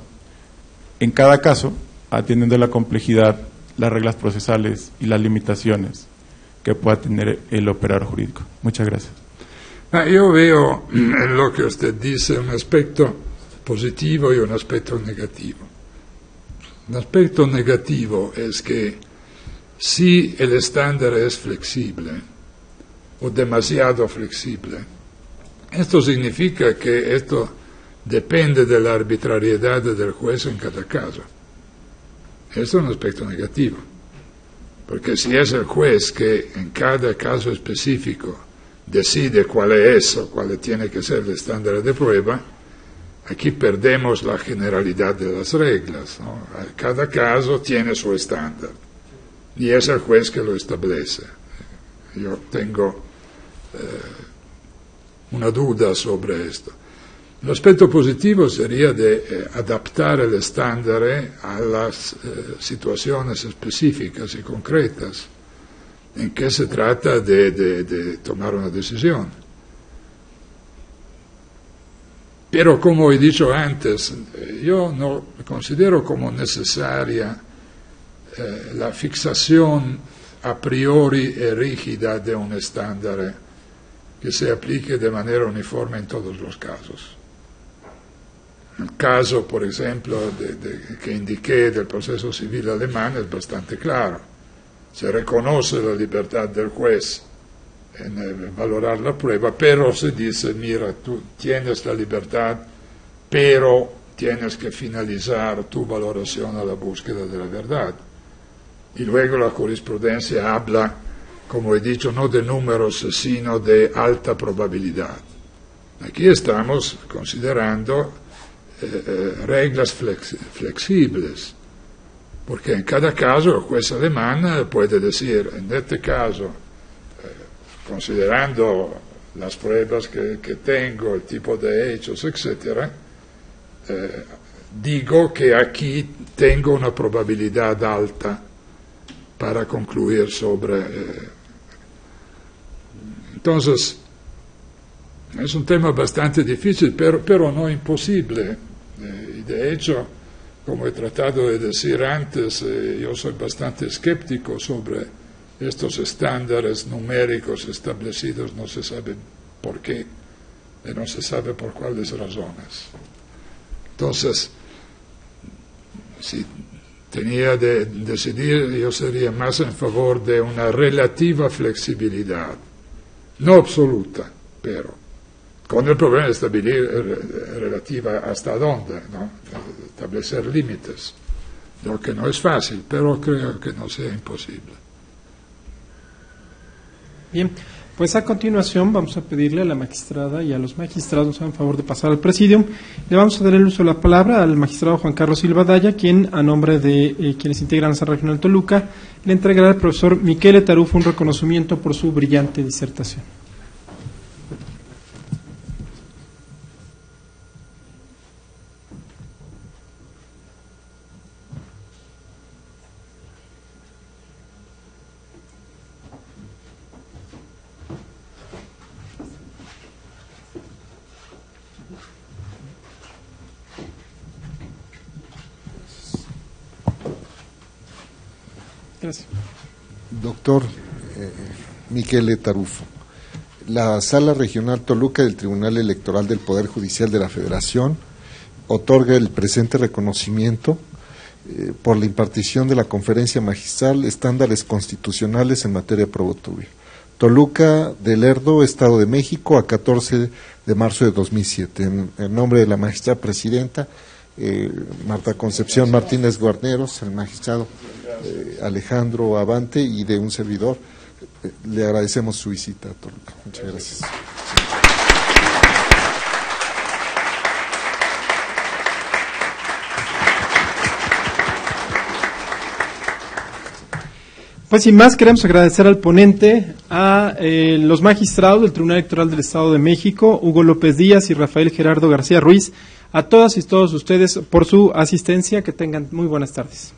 en cada caso, atendiendo la complejidad, las reglas procesales y las limitaciones que pueda tener el operador jurídico. Muchas gracias. Yo veo en lo que usted dice un aspecto positivo y un aspecto negativo. Un aspecto negativo es que si el estándar es flexible o demasiado flexible, esto significa que esto depende de la arbitrariedad del juez en cada caso. Eso es un aspecto negativo, porque si es el juez que en cada caso específico decide cuál es o cuál tiene que ser el estándar de prueba, aquí perdemos la generalidad de las reglas, ¿no? Cada caso tiene su estándar y es el juez que lo establece. Yo tengo una duda sobre esto. El aspecto positivo sería de adaptar el estándar a las situaciones específicas y concretas en que se trata de tomar una decisión. Pero como he dicho antes, yo no considero como necesaria la fixación a priori e rígida de un estándar que se aplique de manera uniforme en todos los casos. El caso, por ejemplo, que indiqué del proceso civil alemán es bastante claro. Se reconoce la libertad del juez en valorar la prueba, pero se dice, mira, tú tienes la libertad, pero tienes que finalizar tu valoración a la búsqueda de la verdad. Y luego la jurisprudencia habla, como he dicho, no de números, sino de alta probabilidad. Aquí estamos considerando reglas flexibles, porque en cada caso el juez alemán puede decir, en este caso, considerando las pruebas que tengo, el tipo de hechos, etc., digo que aquí tengo una probabilidad alta para concluir sobre... Entonces, es un tema bastante difícil, pero no imposible. Y de hecho, como he tratado de decir antes, yo soy bastante escéptico sobre estos estándares numéricos establecidos, no se sabe por qué, y no se sabe por cuáles razones. Entonces, si tenía de decidir, yo sería más en favor de una relativa flexibilidad, no absoluta, pero con el problema de estabilidad relativa hasta dónde, ¿no? Establecer límites, lo que no es fácil, pero creo que no sea imposible. Bien, pues a continuación vamos a pedirle a la magistrada y a los magistrados en favor de pasar al presidium. Le vamos a dar el uso de la palabra al magistrado Juan Carlos Silva Daya, quien a nombre de quienes integran la Sala Regional Toluca le entregará al profesor Miquele Tarufo un reconocimiento por su brillante disertación. Gracias. Doctor Miquele Tarufo, la Sala Regional Toluca del Tribunal Electoral del Poder Judicial de la Federación otorga el presente reconocimiento por la impartición de la Conferencia Magistral Estándares Constitucionales en Materia Probatoria. Toluca de Lerdo, Estado de México, a 14 de marzo de 2007. En nombre de la magistrada presidenta, Marta Concepción Martínez Guarneros, el magistrado Alejandro Avante y de un servidor, le agradecemos su visita a Toluca. Muchas gracias. Pues sin más, queremos agradecer al ponente, a los magistrados del Tribunal Electoral del Estado de México, Hugo López Díaz y Rafael Gerardo García Ruiz, a todas y todos ustedes por su asistencia. Que tengan muy buenas tardes.